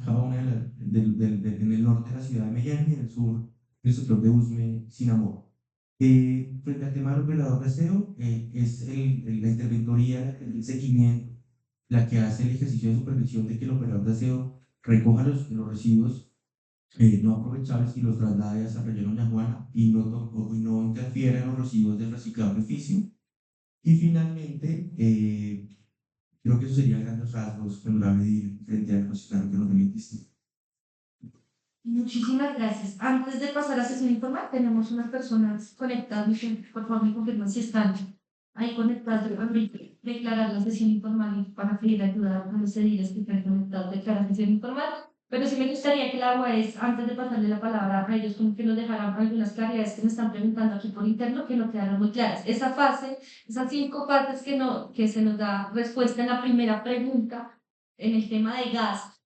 cada una en el norte de la ciudad de Medellín y en el sur del sector de Usme, Sinambore. Frente al tema del operador de aseo, es la interventoría, el seguimiento, la que hace el ejercicio de supervisión de que el operador de aseo recoja los residuos no aprovechables y los traslade hacia el relleno Doña Juana y no interfiera en los residuos del reciclado de oficio. Y finalmente, creo que eso sería grandes rasgos que nos va a medir frente al concesionario que nos permitiste. Muchísimas gracias. Antes de pasar a sesión informal, tenemos unas personas conectadas. Por favor, me confirman si están ahí conectadas. Declarar la sesión informal y para pedir ayuda a los ediles que están conectados, declarar sesión informal. Pero sí me gustaría que la UAS, antes de pasarle la palabra a ellos, como que nos dejaran algunas claridades que me están preguntando aquí por interno, que no quedaron muy claras. Esa fase, esas 5 partes que se nos da respuesta en la primera pregunta, en el tema de gas,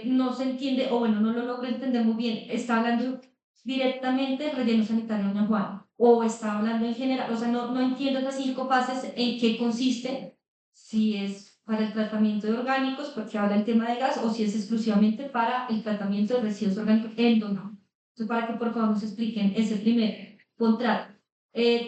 no se entiende, o bueno, no lo logro entender muy bien. ¿Está hablando directamente del relleno sanitario de Doña Juana? ¿O está hablando en general? O sea, no entiendo esas 5 fases en qué consiste, si es para el tratamiento de orgánicos, porque habla el tema de gas, o si es exclusivamente para el tratamiento de residuos orgánicos en Doña Juana. Entonces, para que por favor nos expliquen ese primer contrato.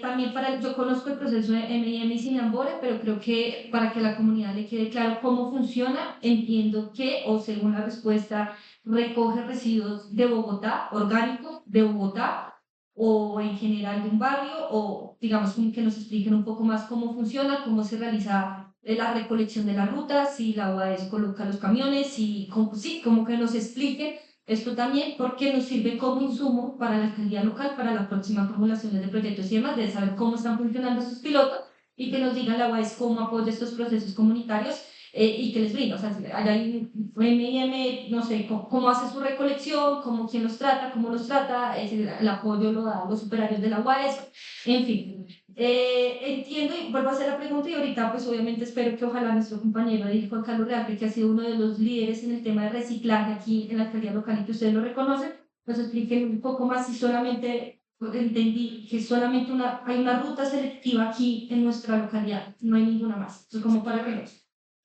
También yo conozco el proceso de M&M y Sinambore, pero creo que para que a la comunidad le quede claro cómo funciona, entiendo que, o según la respuesta, recoge residuos de Bogotá, orgánicos de Bogotá, o en general de un barrio, o digamos que nos expliquen un poco más cómo funciona, cómo se realiza la recolección de la ruta, si la UAS coloca los camiones, y sí, como que nos expliquen esto también, porque nos sirve como insumo para la alcaldía local, para las próximas formulaciones de proyectos y demás, de saber cómo están funcionando sus pilotos y que nos digan la UAS cómo apoya estos procesos comunitarios y que les brinda. O sea, si allá hay un M&M, no sé, cómo hace su recolección, quién los trata, cómo los trata, el apoyo lo da a los superarios de la UAS, en fin. Entiendo y vuelvo a hacer la pregunta y ahorita pues obviamente espero que ojalá nuestro compañero Juan Carlos Real, que ha sido uno de los líderes en el tema de reciclaje aquí en la alcaldía local y que ustedes lo reconocen, nos expliquen un poco más si solamente entendí que solamente hay una ruta selectiva aquí en nuestra localidad, no hay ninguna más. Entonces, como para que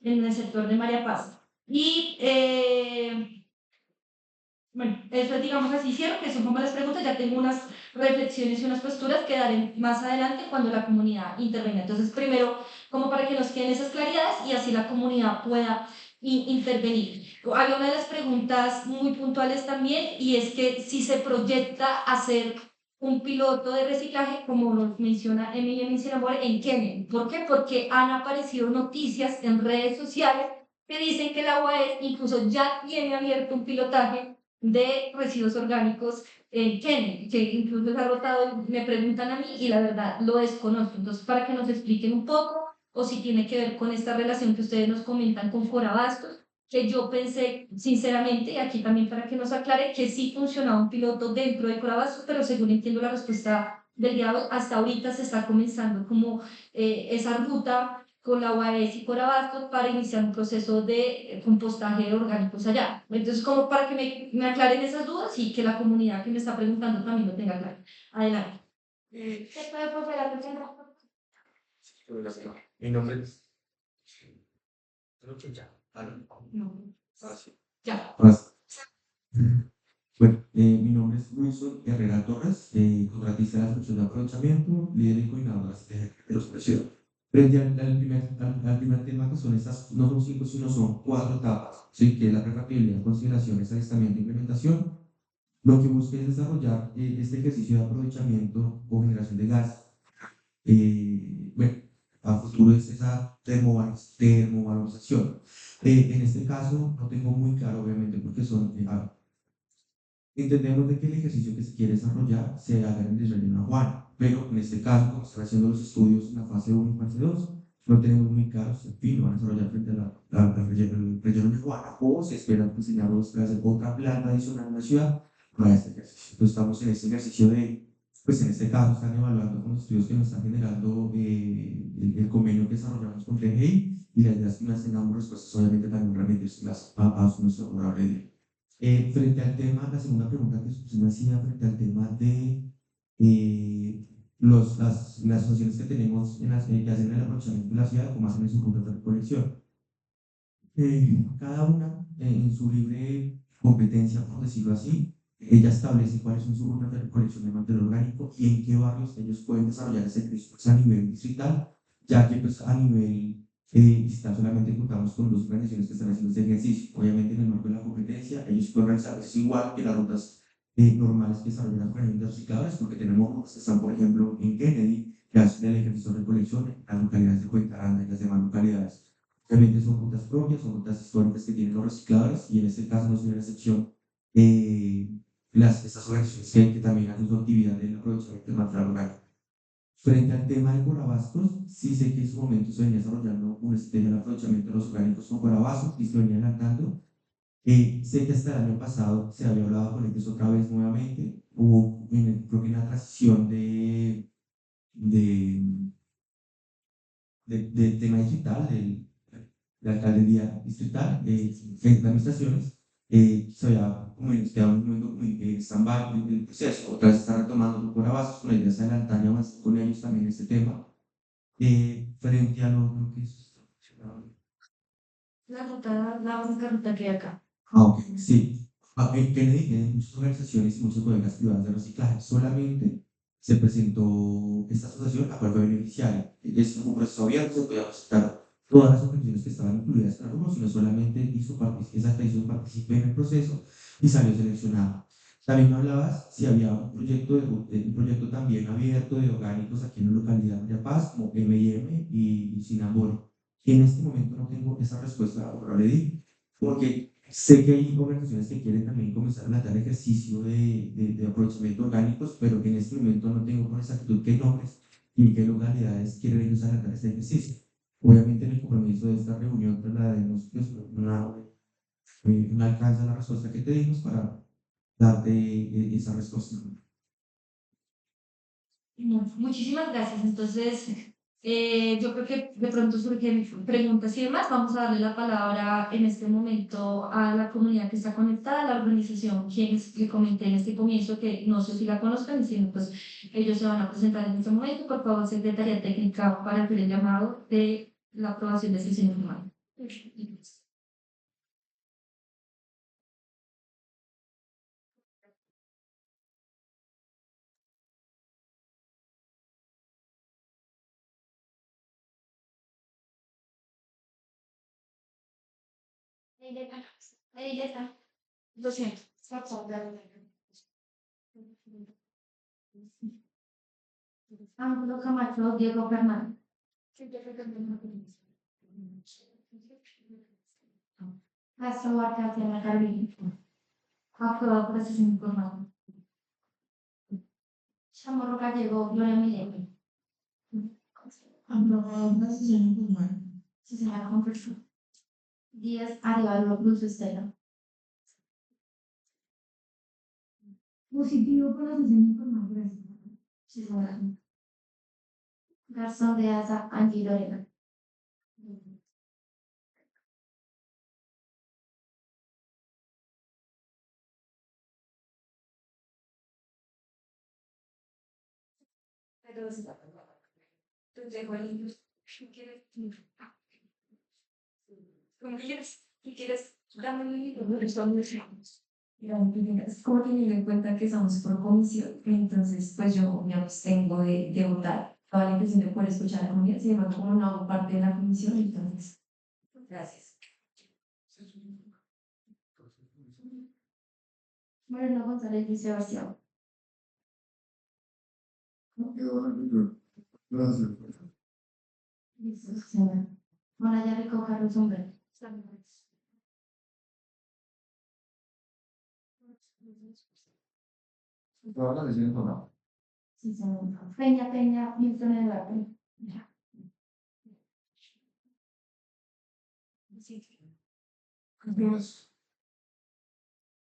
en el sector de María Paz. Y bueno, eso digamos así, cierro, que son como las preguntas, ya tengo unas reflexiones y unas posturas que daré más adelante cuando la comunidad intervenga. Entonces, primero, como para que nos queden esas claridades y así la comunidad pueda intervenir. Había una de las preguntas muy puntuales también y es que si se proyecta hacer un piloto de reciclaje, como nos menciona Emilia Sinamor, en Kenia. ¿Por qué? Porque han aparecido noticias en redes sociales que dicen que la UAS incluso ya tiene abierto un pilotaje de residuos orgánicos en Kenia, que incluso se ha rotado, me preguntan a mí y la verdad lo desconozco. Entonces, para que nos expliquen un poco, o si tiene que ver con esta relación que ustedes nos comentan con Corabastos, que yo pensé sinceramente, y aquí también para que nos aclare, que sí funcionaba un piloto dentro de Corabastos, pero según entiendo la respuesta del diálogo, hasta ahorita se está comenzando como esa ruta con la UAS y Corabastos para iniciar un proceso de compostaje de orgánicos allá. Entonces, como para que me aclaren esas dudas y que la comunidad que me está preguntando también lo tenga claro. Adelante. ¿Se puede volver a presentar? Mi nombre es... Creo que ya. No. Sí. Ya. Bueno, mi nombre es Wilson Herrera Torres, contratista de la función de aprovechamiento, líder y coordinador de la estrategia de los precios. Frente al primer tema, que son estas, no son 5, sino son 4 etapas, ¿sí? Que es la prerrapidabilidad, consideraciones, alistamiento e implementación. Lo que busca es desarrollar este ejercicio de aprovechamiento o generación de gas. Bueno, a futuro es esa termovalorización. En este caso no tengo muy claro, obviamente, porque son... entendemos de que el ejercicio que se quiere desarrollar se haga en el relleno aguano, pero en este caso, como están haciendo los estudios en la fase 1 y fase 2, no tenemos muy claro si al fin lo van a desarrollar frente a el relleno de aguana o se esperan diseñarlos para hacer otra planta adicional en la ciudad para este ejercicio. Entonces estamos en este ejercicio de, pues en este caso están evaluando con los estudios que nos están generando el convenio que desarrollamos con TGI y la idea es que unas tengamos respuestas obviamente también realmente a nuestro honorable día. Frente al tema, la segunda pregunta que usted me hacía frente al tema de las asociaciones que tenemos en las que hacen el aprovechamiento de la ciudad, como hacen en su ruta de recolección. Cada una en su libre competencia, por decirlo así, ella establece cuáles son sus rutas de recolección de material orgánico y en qué barrios ellos pueden desarrollar ese servicio pues, a nivel distrital, ya que pues, a nivel distrital solamente contamos con 2 organizaciones que están haciendo este ejercicio. Obviamente en el marco de la competencia ellos pueden realizar es igual que las rutas normales que desarrollan las organizaciones recicladoras, porque tenemos rutas que están, por ejemplo, en Kennedy, que hacen el ejercicio de recolección en las localidades de Cuencaranda y las demás localidades. Obviamente son rutas propias, son rutas históricas que tienen los recicladores y en este caso no es una excepción estas organizaciones que también hacen su actividad del aprovechamiento del material orgánico. Frente al tema de Corabastos, sí sé que en su momento se venía desarrollando una estrategia de aprovechamiento de los orgánicos con Corabastos y se venía adelantando. Sé que hasta el año pasado se había hablado con ellos otra vez nuevamente, hubo creo que una transición de, del tema digital, de la alcaldía distrital, en las administraciones, se había como quedado un momento muy stand-by el proceso, otra vez está retomando por abajo, con la idea de adelantar y avanzar con ellos también este tema. Frente a lo otro que es... La única ruta que hay acá. Ok, sí. En Kennedy tienen muchas organizaciones y muchas bodegas privadas de reciclaje. Solamente se presentó esta asociación a cual fue beneficiaria. Es un proceso abierto, se podía presentar todas las organizaciones que estaban incluidas en el rubro, sino solamente esa organización participó en el proceso y salió seleccionada. También me hablabas si había un proyecto también abierto de orgánicos aquí en la localidad de Paz, como M&M y Sinambol. En este momento no tengo esa respuesta, ahora le di, porque sé que hay organizaciones que quieren también comenzar a dar ejercicio de aprovechamiento orgánicos, pero en este momento no tengo con exactitud qué nombres y qué localidades quieren ellos adelantar este ejercicio. Obviamente en el compromiso de esta reunión trasladaremos pues, un alcance a la respuesta que te dimos para darte esa respuesta. Muchísimas gracias. Entonces, yo creo que de pronto surgen preguntas y demás. Vamos a darle la palabra en este momento a la comunidad que está conectada, a la organización, quienes le comenté en este comienzo que no sé si la conozcan, y si no, pues ellos se van a presentar en este momento. Por favor, Secretaría Técnica, para hacer el llamado de la aprobación de sesión informal. Lo siento. Ángulo Camacho, Diego Fernández. Castro Huarca, Tatiana Carvino. Aprobado por la sesión informal. Chamorro Gallego, Gloria Milenio. Aprobado por la sesión informal. Susana Converso. Díaz Arevalo, Cruz Estela. Positivo por la sesión informal, gracias. Susana. Garzón de Asa, Angie Lorena. Pero te dejo el ¿quieres? Como quieres, si quieres, dame un libro. Es como teniendo en cuenta que somos por comisión, entonces pues yo me abstengo de votar. Toda la intención de poder escuchar a la comunidad, sin embargo, como no hago parte de la comisión, entonces, gracias. Moreno González, Luis Sebastián. Gracias. Listo, señora. Moraya Rico, Carlos Humberto. Toda la sesión informal. Sí, señor. Peña, Milton Eduardo.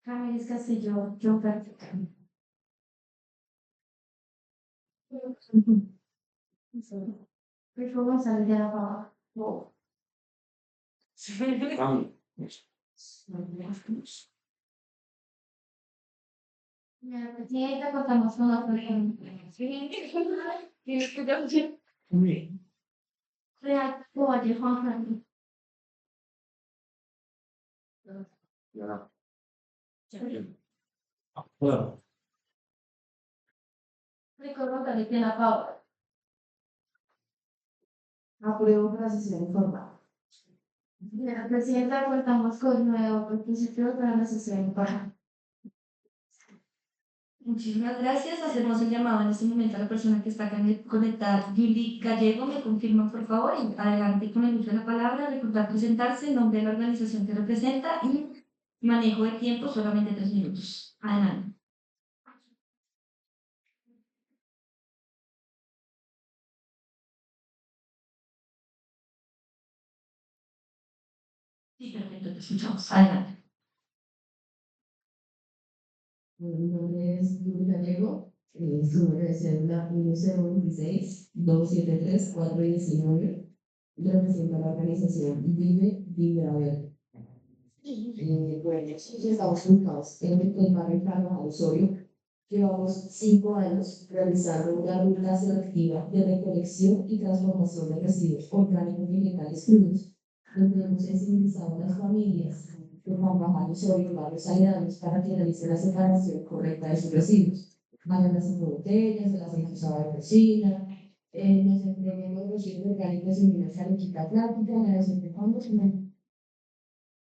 Ramírez Castillo, John Perfecto. Rico González de la Pava. Señora Presidenta, contamos con la pregunta. Real Valle Juan Carlos. Claro. Rico González de la Pava. Apruebo por la sesión informal. Señora Presidenta, contamos con nuevo requisito para la sesión informal. Muchísimas gracias. Hacemos el llamado en este momento a la persona que está conectada. Julie Gallego, me confirman por favor. Y adelante con el uso de la palabra. Recordar presentarse, nombre de la organización que representa y manejo de tiempo solamente 3 minutos. Adelante. Sí, perfecto, te escuchamos. Adelante. Mi nombre es Luis Gallego, su número de cédula 1026-273-419. Represento a la organización Vive a Ver. Bueno, estamos ubicados en el barrio Carvajal Osorio. Llevamos 5 años realizando una ruta selectiva de recolección y transformación de residuos orgánicos vegetales crudos, donde hemos sensibilizado a las familias de Carvajal Osorio y barrios aledaños para que realicen la separación correcta de sus residuos. Vayan las botellas, de las enchufadas de cocina, nos entreguen los residuos orgánicos en una calequita plástica, la desinfectamos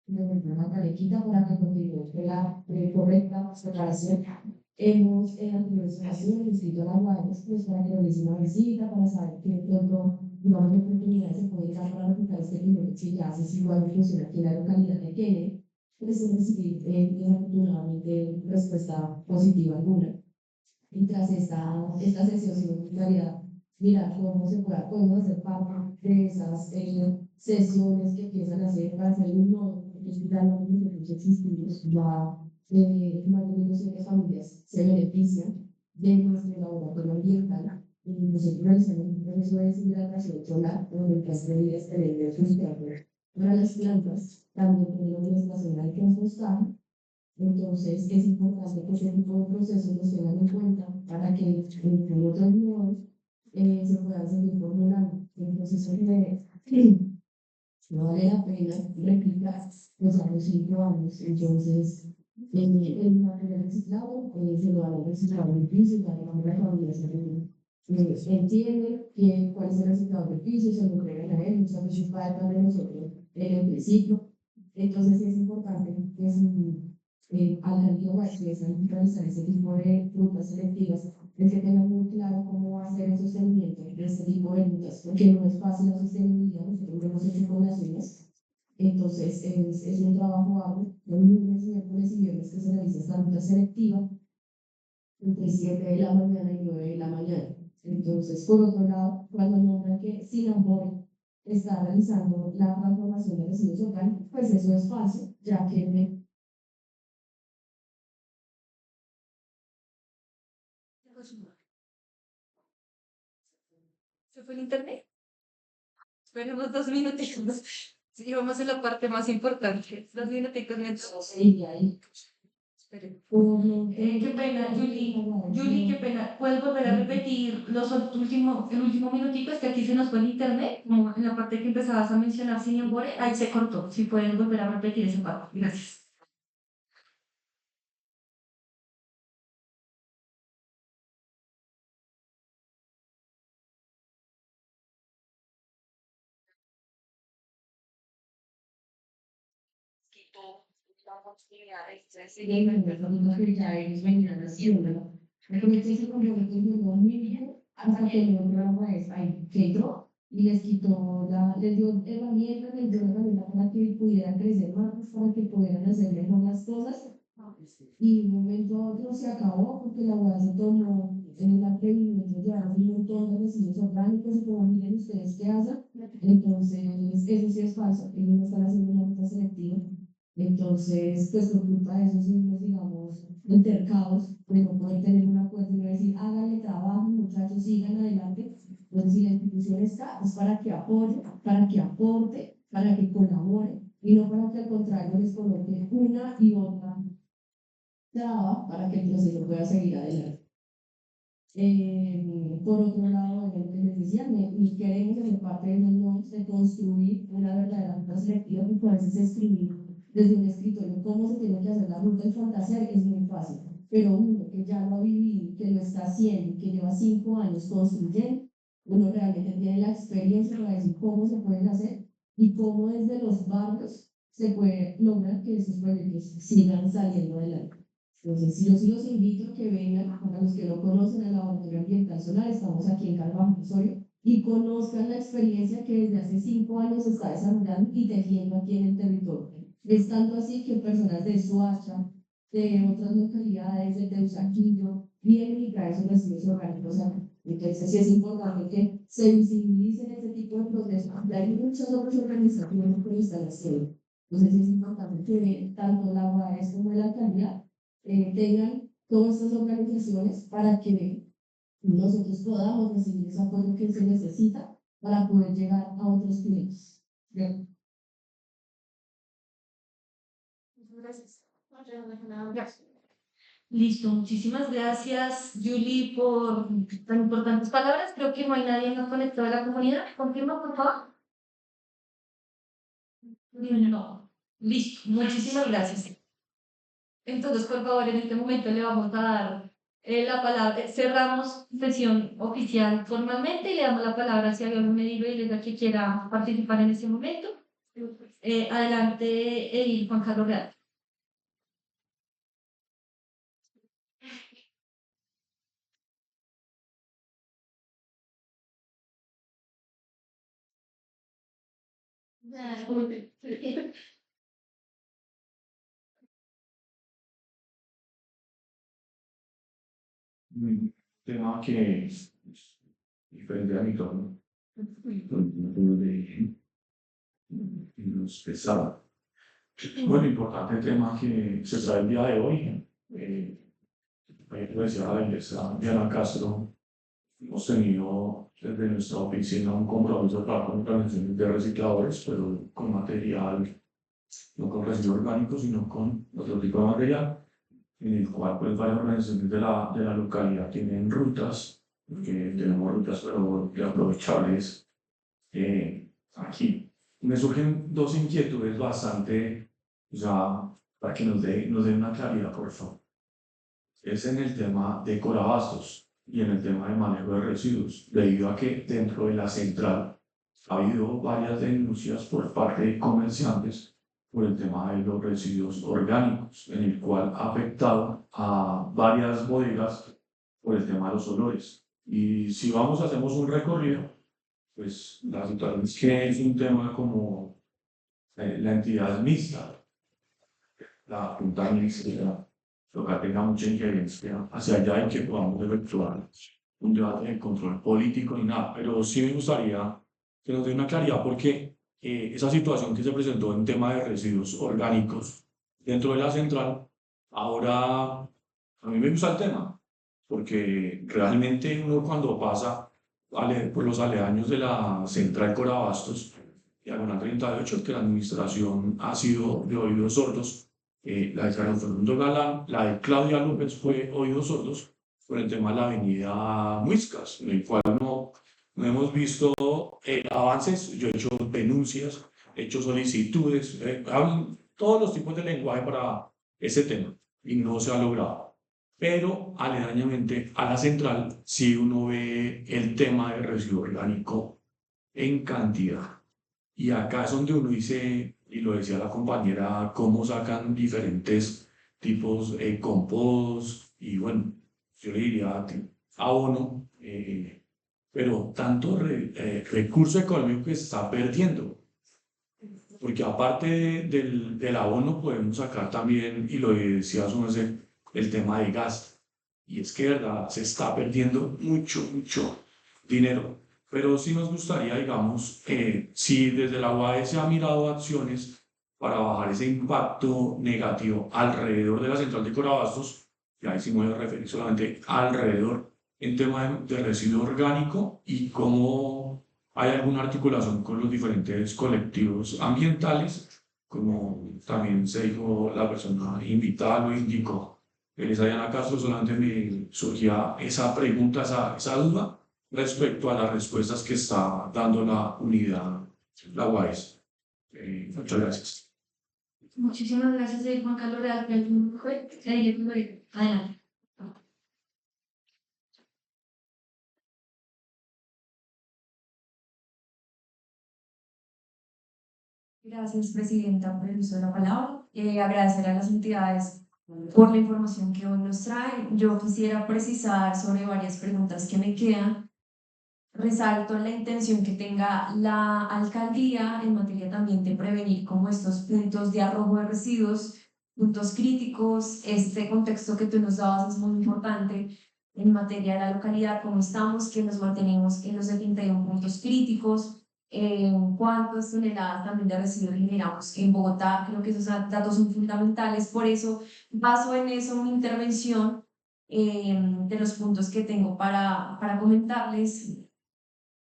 una calequita para que continúe la correcta separación. Hemos en anteriores ocasiones inscrito a la Guayas pues para que realicen una visita, para saber qué pronto nuevas oportunidades se pueden dar para replicar este primer que ya hace igual funciona aquí en la localidad de Kennedy, pues sin recibir desafortunadamente respuesta positiva alguna. Y tras esta sesión, sin realidad, mirar cómo se puede, podemos hacer parte de esas sesiones que empiezan a hacer para hacer un nodo, porque ya no hay nosotros existimos, ya más de 1.200 familias se benefician de nuestro laboratorio ambiental. Y nosotros realizamos un proceso de deshidratación solar, donde el gas de vida exterior sustrato para las plantas, también tenemos nuestra zona de compostaje. Entonces, es importante que ese tipo de procesos los tengan en cuenta para que en otros modos se puedan seguir formulando. Entonces, no vale la pena replicar pues a los 5 años. Entonces, el material reciclado se lo van a reciclar en el piso, ya digamos la familia entiende cuál es el reciclado del piso, se lo entregan a él, muchas veces falta de nosotros en el principio. Entonces, es importante que alcaldía o empiezan a realizar ese tipo de rutas selectivas, es que tengan muy claro cómo va a ser el sostenimiento de este tipo de rutas, porque no es fácil la sostenibilidad, nosotros lo hemos hecho con las uñas. Entonces, es un trabajo arduo, los lunes, miércoles y viernes que se realiza esta ruta selectiva, entre 7 de la mañana y 9 de la mañana. Entonces, por otro lado, cuando nombran que Sinambor está realizando la transformación de residuos orgánicos, pues eso es falso, ya que ¿Se fue el internet? Esperemos 2 minutitos. Sí, vamos a la parte más importante. 2 minuticos mientras. sería ahí. Espere. Qué pena, Julie, qué pena. ¿Puedes volver a repetir el último minutico? Es que aquí se nos fue el internet, como en la parte que empezabas a mencionar sin Bore, ahí se cortó. Si puedes volver a repetir esa parte. Gracias. La oportunidad de seguir los que ya ellos venían haciéndolo. Realmente se comprometió muy bien hasta que el otro maestro ahí que entró y les quitó les dio herramientas, les dio herramientas para que pudieran crecer más, para que pudieran hacer mejor las cosas. Y de un momento a otro se acabó porque la UAS se tomó en el atrevimiento de llevar un montón de residuos orgánicos y como miren ustedes qué hacen. Entonces, eso sí es falso, ellos no están haciendo una ruta selectiva. Entonces, pues por culpa de esos mismos, digamos, altercados, de no poder tener un acuerdo y no decir, háganle trabajo, muchachos, sigan adelante. Entonces, si la institución está, es para que apoye, para que aporte, para que colabore, y no para que al contrario les coloque una y otra traba para que el proceso pueda seguir adelante. Por otro lado, lo que les decía, y queremos hacer parte de los nodos de construir una verdadera ruta selectiva, porque a veces escribir desde un escritorio cómo se tiene que hacer la ruta y fantasear es muy fácil, pero uno que ya lo ha vivido, que lo está haciendo, que lleva 5 años construyendo, uno realmente tiene la experiencia para decir cómo se pueden hacer y cómo desde los barrios se puede lograr que esos proyectos sigan saliendo adelante. Entonces, yo sí los invito a que vengan, a los que no conocen el Laboratorio Ambiental Solar, estamos aquí en Carvajal, Osorio, y conozcan la experiencia que desde hace 5 años se está desarrollando y tejiendo aquí en el territorio. Es tanto así que personas de Soacha, de otras localidades, de Teusaquillo, vienen y traen sus residuos orgánicos acá. Entonces, sí es importante que se visibilicen este tipo de procesos. Hay muchas otras organizaciones que lo están haciendo. Entonces, es importante que tanto la UAS como la alcaldía tengan todas estas organizaciones para que nosotros podamos recibir ese apoyo que se necesita para poder llegar a otros clientes. Bien. Gracias. Listo, muchísimas gracias, Julie, por tan importantes palabras. Creo que no hay nadie más conectado de la comunidad. Confirma, por favor. No. Listo, muchísimas gracias. Entonces, por favor, en este momento le vamos a dar la palabra. Cerramos sesión oficial formalmente y le damos la palabra si había un medido y que quiera participar en este momento. Adelante, Juan Carlos Real. Un tema que es diferente a mi tono. Nos pesaba. Bueno, importante tema que se trae el día de hoy. Ayer decía la iglesia Diana Castro, hemos tenido desde nuestra oficina un compromiso para con organizaciones de recicladores, pero con material, no con residuos orgánicos, sino con otro tipo de material, en el cual pues varias organizaciones de la localidad tienen rutas, porque tenemos rutas pero aprovechables aquí. Me surgen dos inquietudes bastante, o sea, para que nos den una claridad, por favor. Es en el tema de Corabastos y en el tema de manejo de residuos, debido a que dentro de la central ha habido varias denuncias por parte de comerciantes por el tema de los residuos orgánicos, en el cual ha afectado a varias bodegas por el tema de los olores. Y si vamos, hacemos un recorrido, pues la situación es que es un tema como la entidad mixta, la junta mixta, lo que tenga mucha injerencia hacia allá y que podamos efectuar un debate de control político ni nada. Pero sí me gustaría que nos dé una claridad porque esa situación que se presentó en tema de residuos orgánicos dentro de la central, ahora a mí me gusta el tema, porque realmente uno cuando pasa por los aledaños de la central Corabastos, diagonal 38, que la administración ha sido de oídos sordos, la de Carlos Fernando Galán, la de Claudia López fue oídos sordos por el tema de la avenida Muiscas, en el cual no hemos visto avances. Yo he hecho denuncias, he hecho solicitudes, hablo todos los tipos de lenguaje para ese tema y no se ha logrado. Pero aledañamente a la central, si uno ve el tema de residuo orgánico en cantidad. Y acá es donde uno dice, y lo decía la compañera, cómo sacan diferentes tipos de compost y bueno, yo le diría abono, pero tanto recurso económico que se está perdiendo. Porque aparte del abono podemos sacar también, y lo decía su merced, el tema de gas. Y es que, de verdad, se está perdiendo mucho dinero. Pero sí nos gustaría, digamos, si desde la UAE se ha mirado acciones para bajar ese impacto negativo alrededor de la central de Corabastos, y ahí sí me voy a referir solamente alrededor en tema de residuo orgánico y cómo hay alguna articulación con los diferentes colectivos ambientales, como también se dijo, la persona invitada lo indicó. Elisa Diana Castro, solamente me surgía esa pregunta, esa duda respecto a las respuestas que está dando la unidad, la UAES. Muchas gracias. Muchísimas gracias, Juan Carlos Real. Adelante. Gracias, Presidenta, por el uso de la palabra. Agradecer a las entidades por la información que hoy nos traen. Yo quisiera precisar sobre varias preguntas que me quedan. Resalto la intención que tenga la alcaldía en materia también de prevenir como estos puntos de arrojo de residuos, puntos críticos. Este contexto que tú nos dabas es muy importante en materia de la localidad, cómo estamos, que nos mantenemos en los 71 puntos críticos, cuántas toneladas también de residuos generamos en Bogotá. Creo que esos datos son fundamentales, por eso baso en eso mi intervención de los puntos que tengo para comentarles.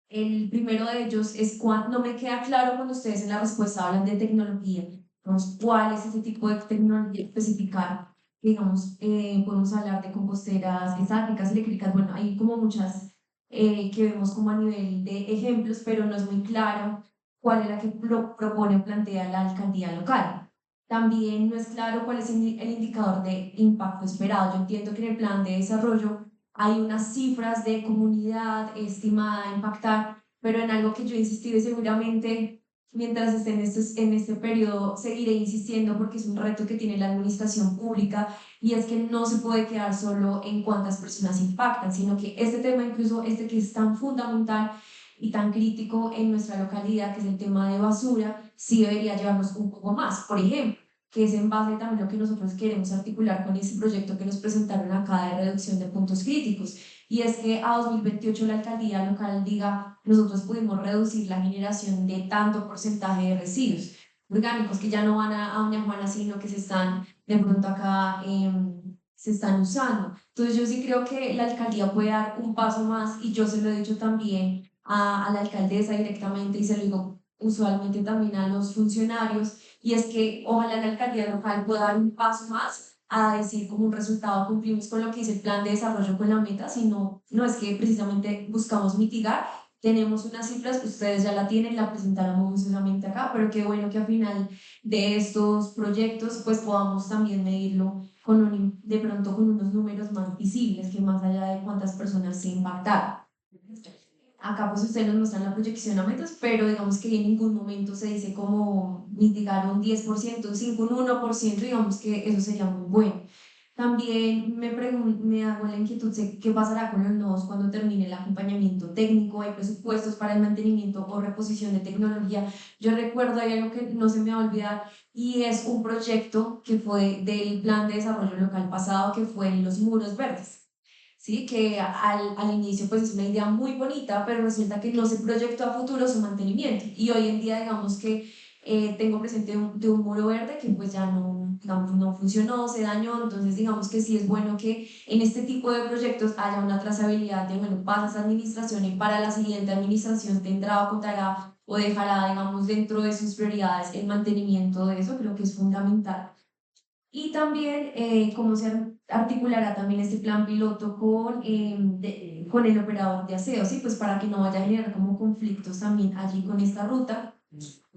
El primero de ellos es no me queda claro cuando ustedes en la respuesta hablan de tecnología, digamos, cuál es ese tipo de tecnología especificar. Digamos, podemos hablar de composteras estáticas, eléctricas, bueno, hay como muchas que vemos como a nivel de ejemplos, pero no es muy claro cuál es la que propone o plantea la alcaldía local. También no es claro cuál es el indicador de impacto esperado. Yo entiendo que en el plan de desarrollo hay unas cifras de comunidad estimada a impactar, pero en algo que yo he insistido y seguramente mientras esté en este periodo seguiré insistiendo porque es un reto que tiene la administración pública, y es que no se puede quedar solo en cuántas personas impactan, sino que este tema, incluso este que es tan fundamental y tan crítico en nuestra localidad, que es el tema de basura, sí debería llevarnos un poco más. Por ejemplo, que es en base también lo que nosotros queremos articular con ese proyecto que nos presentaron acá de reducción de puntos críticos. y es que a 2028 la alcaldía local diga, nosotros pudimos reducir la generación de tanto porcentaje de residuos orgánicos que ya no van a Doña Juana, sino que se están de pronto acá, se están usando. Entonces yo sí creo que la alcaldía puede dar un paso más y yo se lo he dicho también a la alcaldesa directamente y se lo digo usualmente también a los funcionarios, y es que ojalá la alcaldía local pueda dar un paso más a decir como un resultado cumplimos con lo que dice el plan de desarrollo con la meta, sino no es que precisamente buscamos mitigar. Tenemos unas cifras que ustedes ya la tienen, la presentaron muy justamente acá, pero qué bueno que al final de estos proyectos pues podamos también medirlo con de pronto con unos números más visibles, que más allá de cuántas personas se impactaron. Acá pues ustedes nos muestran la proyección a metas, pero digamos que en ningún momento se dice como mitigar un 10%, un 5, un 1%, digamos que eso sería muy bueno. También me hago la inquietud, sé qué pasará con los nodos cuando termine el acompañamiento técnico, hay presupuestos para el mantenimiento o reposición de tecnología. Yo recuerdo, hay algo que no se me va a olvidar, y es un proyecto que fue del plan de desarrollo local pasado, que fue en los muros verdes. ¿Sí? Que al inicio pues es una idea muy bonita, pero resulta que no se proyectó a futuro su mantenimiento. Y hoy en día digamos que tengo presente de un muro verde que pues ya no funcionó, se dañó, entonces digamos que sí es bueno que en este tipo de proyectos haya una trazabilidad de, bueno, pasa esa administración y para la siguiente administración tendrá o contará o dejará, digamos, dentro de sus prioridades el mantenimiento de eso, creo que es fundamental. Y también cómo se articulará también este plan piloto con el operador de aseo, ¿sí? Pues para que no vaya a generar como conflictos también allí con esta ruta.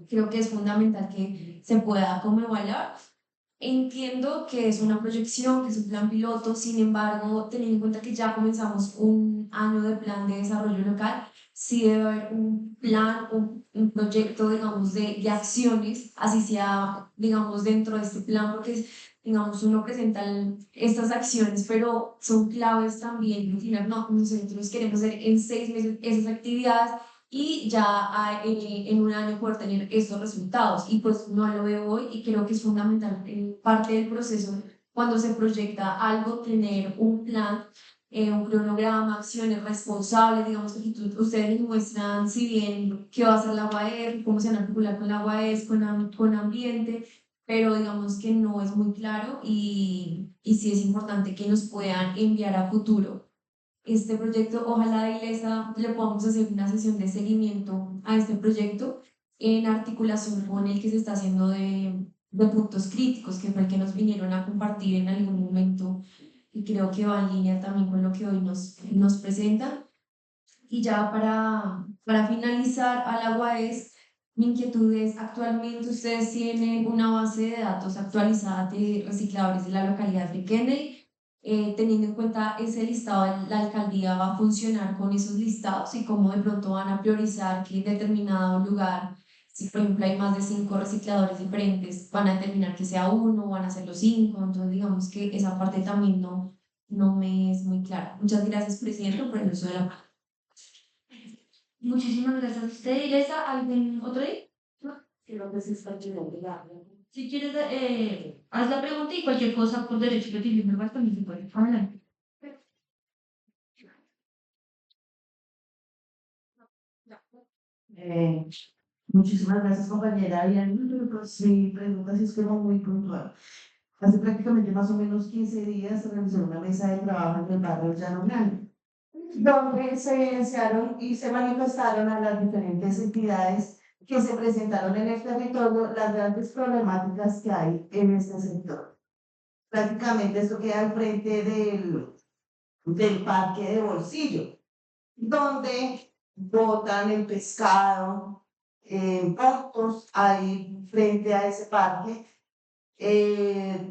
Creo que es fundamental que se pueda como evaluar. Entiendo que es una proyección, que es un plan piloto, sin embargo, teniendo en cuenta que ya comenzamos un año de plan de desarrollo local, sí debe haber un plan, un proyecto, digamos, de acciones, así sea, digamos, dentro de este plan, porque, digamos, uno presenta estas acciones, pero son claves también, decir, no, nosotros queremos hacer en 6 meses esas actividades, y ya en un año poder tener estos resultados. Y pues no lo veo hoy y creo que es fundamental en parte del proceso cuando se proyecta algo, tener un plan, un cronograma, acciones responsables, digamos que aquí ustedes nos muestran si bien qué va a hacer la UAE, cómo se van a articular con la UAE, con ambiente, pero digamos que no es muy claro y sí es importante que nos puedan enviar a futuro este proyecto. Ojalá Ilesa le podamos hacer una sesión de seguimiento a este proyecto en articulación con el que se está haciendo de puntos críticos, que fue el que nos vinieron a compartir en algún momento y creo que va en línea también con lo que hoy nos presentan. Y ya para finalizar, al agua es, mi inquietud es, actualmente ustedes tienen una base de datos actualizada de recicladores de la localidad de Kennedy. Teniendo en cuenta ese listado, la alcaldía va a funcionar con esos listados y cómo de pronto van a priorizar que en determinado lugar, si por ejemplo hay más de 5 recicladores diferentes, van a determinar que sea uno, van a ser los 5, entonces digamos que esa parte también no me es muy clara. Muchas gracias, presidente, por el uso de la palabra. Muchísimas gracias a usted, Ilesa. ¿Algún otro día? ¿No? Creo que se está llegando la. Si quieres, haz la pregunta y cualquier cosa por derecho que utilice verbal también se puede. Adelante. Eh, Muchísimas gracias, compañera Ariane. Pero pues mi pregunta sí es como muy puntual. Hace prácticamente más o menos 15 días se realizó una mesa de trabajo en el barrio Llano Grande, donde se evidenciaron y se manifestaron a las diferentes entidades que se presentaron en el territorio las grandes problemáticas que hay en este sector. Prácticamente esto queda al frente del parque de Bolsillo, donde botan el pescado en puntos ahí frente a ese parque.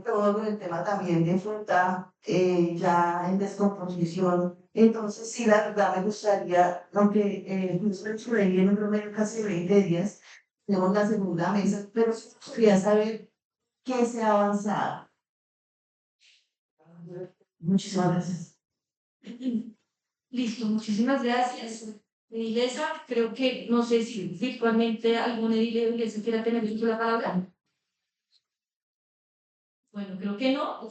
Todo el tema también de fruta ya en descomposición. Entonces, sí, la verdad me gustaría, aunque justo en un promedio casi 20 días, tenemos la segunda mesa, pero sí me gustaría saber qué se ha avanzado. Muchísimas gracias. Listo, muchísimas gracias. Ilesa, creo que no sé si virtualmente algún edil de Ilesa quiera tener uso de la palabra. Bueno, creo que no.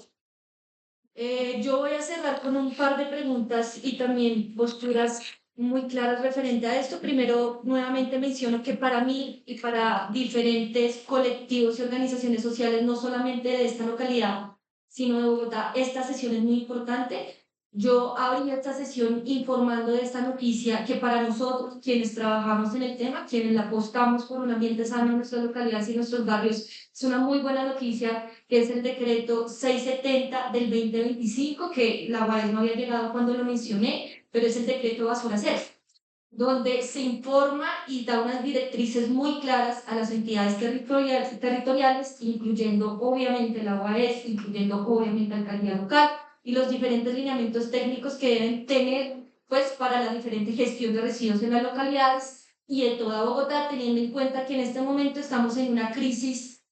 Yo voy a cerrar con un par de preguntas y también posturas muy claras referente a esto. Primero, nuevamente menciono que para mí y para diferentes colectivos y organizaciones sociales, no solamente de esta localidad, sino de Bogotá, esta sesión es muy importante. Yo abrí esta sesión informando de esta noticia que para nosotros, quienes trabajamos en el tema, quienes la apostamos por un ambiente sano en nuestras localidades y en nuestros barrios, es una muy buena noticia, que es el decreto 670 del 2025, que la UAS no había llegado cuando lo mencioné, pero es el decreto basura cero, donde se informa y da unas directrices muy claras a las entidades territoriales, incluyendo obviamente la UAS, incluyendo obviamente la alcaldía local y los diferentes lineamientos técnicos que deben tener pues, para la diferente gestión de residuos en las localidades y en toda Bogotá, teniendo en cuenta que en este momento estamos en una crisis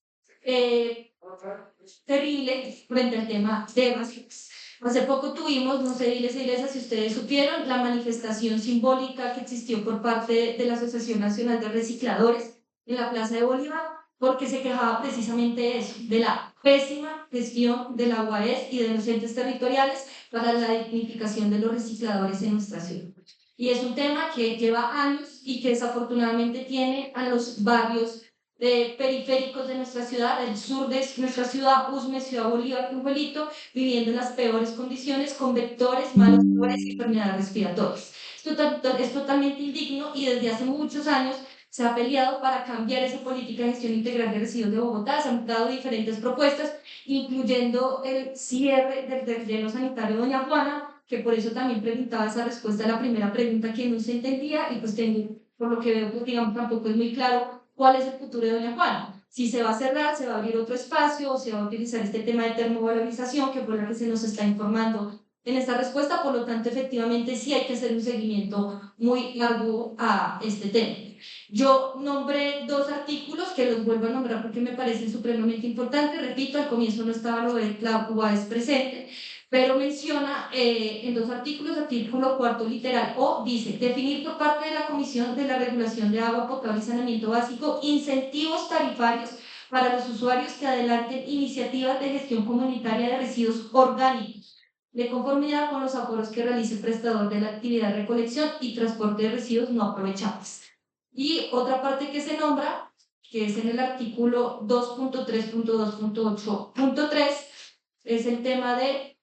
terrible frente al tema de residuos. Hace poco tuvimos, no sé, diles si ustedes supieron, la manifestación simbólica que existió por parte de la Asociación Nacional de Recicladores en la Plaza de Bolívar, porque se quejaba precisamente de eso, de la pésima gestión de la UAS y de los entes territoriales para la dignificación de los recicladores en nuestra ciudad. Y es un tema que lleva años y que desafortunadamente tiene a los barrios periféricos de nuestra ciudad, del sur de nuestra ciudad, Usme, Ciudad Bolívar, Igualito, viviendo en las peores condiciones con vectores, malos olores y enfermedades respiratorias. Esto es totalmente indigno y desde hace muchos años se ha peleado para cambiar esa política de gestión integral de residuos de Bogotá. Se han dado diferentes propuestas, incluyendo el cierre del relleno sanitario Doña Juana, que por eso también preguntaba esa respuesta a la primera pregunta que no se entendía y pues por lo que veo, pues digamos, tampoco es muy claro cuál es el futuro de Doña Juana. Si se va a cerrar, se va a abrir otro espacio o se va a utilizar este tema de termovalorización, que por la que se nos está informando en esta respuesta. Por lo tanto, efectivamente, sí hay que hacer un seguimiento muy largo a este tema. Yo nombré 2 artículos que los vuelvo a nombrar porque me parecen supremamente importantes. Repito, al comienzo no estaba la UAS presente, pero menciona en 2 artículos, artículo 4 literal O, dice, definir por parte de la Comisión de la Regulación de Agua Potable y Saneamiento Básico incentivos tarifarios para los usuarios que adelanten iniciativas de gestión comunitaria de residuos orgánicos, de conformidad con los aforos que realice el prestador de la actividad de recolección y transporte de residuos no aprovechables. Y otra parte que se nombra, que es en el artículo 2.3.2.8.3, es el tema de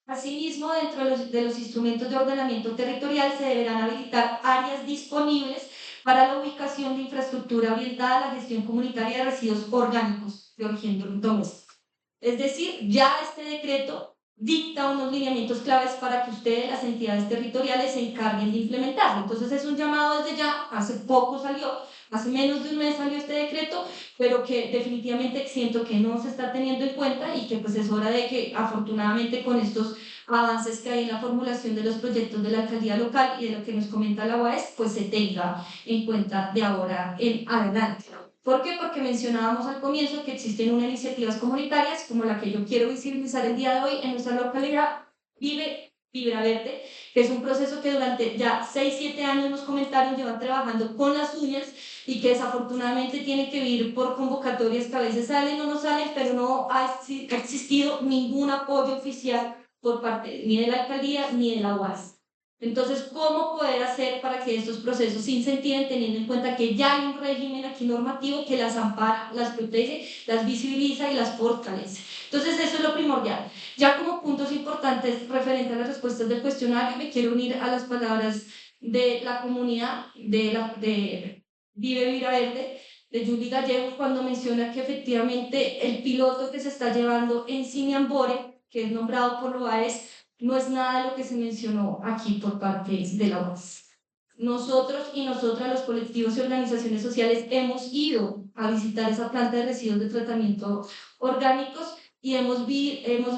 asimismo, dentro de los instrumentos de ordenamiento territorial se deberán habilitar áreas disponibles para la ubicación de infraestructura orientada a la gestión comunitaria de residuos orgánicos de origen doméstico. Es decir, ya este decreto dicta unos lineamientos claves para que ustedes, las entidades territoriales, se encarguen de implementarlo. Entonces es un llamado desde ya, hace poco salió, hace menos de un mes salió este decreto, pero que definitivamente siento que no se está teniendo en cuenta y que pues es hora de que afortunadamente con estos avances que hay en la formulación de los proyectos de la alcaldía local y de lo que nos comenta la UAS, pues se tenga en cuenta de ahora en adelante. ¿Por qué? Porque mencionábamos al comienzo que existen unas iniciativas comunitarias como la que yo quiero visibilizar el día de hoy en nuestra localidad, Vibra Verde, que es un proceso que durante ya 6-7 años nos comentaron llevan trabajando con las uñas y que desafortunadamente tiene que vivir por convocatorias que a veces salen o no salen, pero no ha existido ningún apoyo oficial por parte ni de la alcaldía ni de la UAS. Entonces, ¿cómo poder hacer para que estos procesos se incentiven teniendo en cuenta que ya hay un régimen aquí normativo que las ampara, las protege, las visibiliza y las fortalece? Entonces, eso es lo primordial. Ya como puntos importantes referentes a las respuestas del cuestionario, me quiero unir a las palabras de la comunidad de Vive Vibra Verde, de Julie Gallegos, cuando menciona que efectivamente el piloto que se está llevando en Siniambore, que es nombrado por la UAS, no es nada de lo que se mencionó aquí por parte de la UAS. Nosotros y nosotras, los colectivos y organizaciones sociales, hemos ido a visitar esa planta de residuos de tratamiento orgánicos y hemos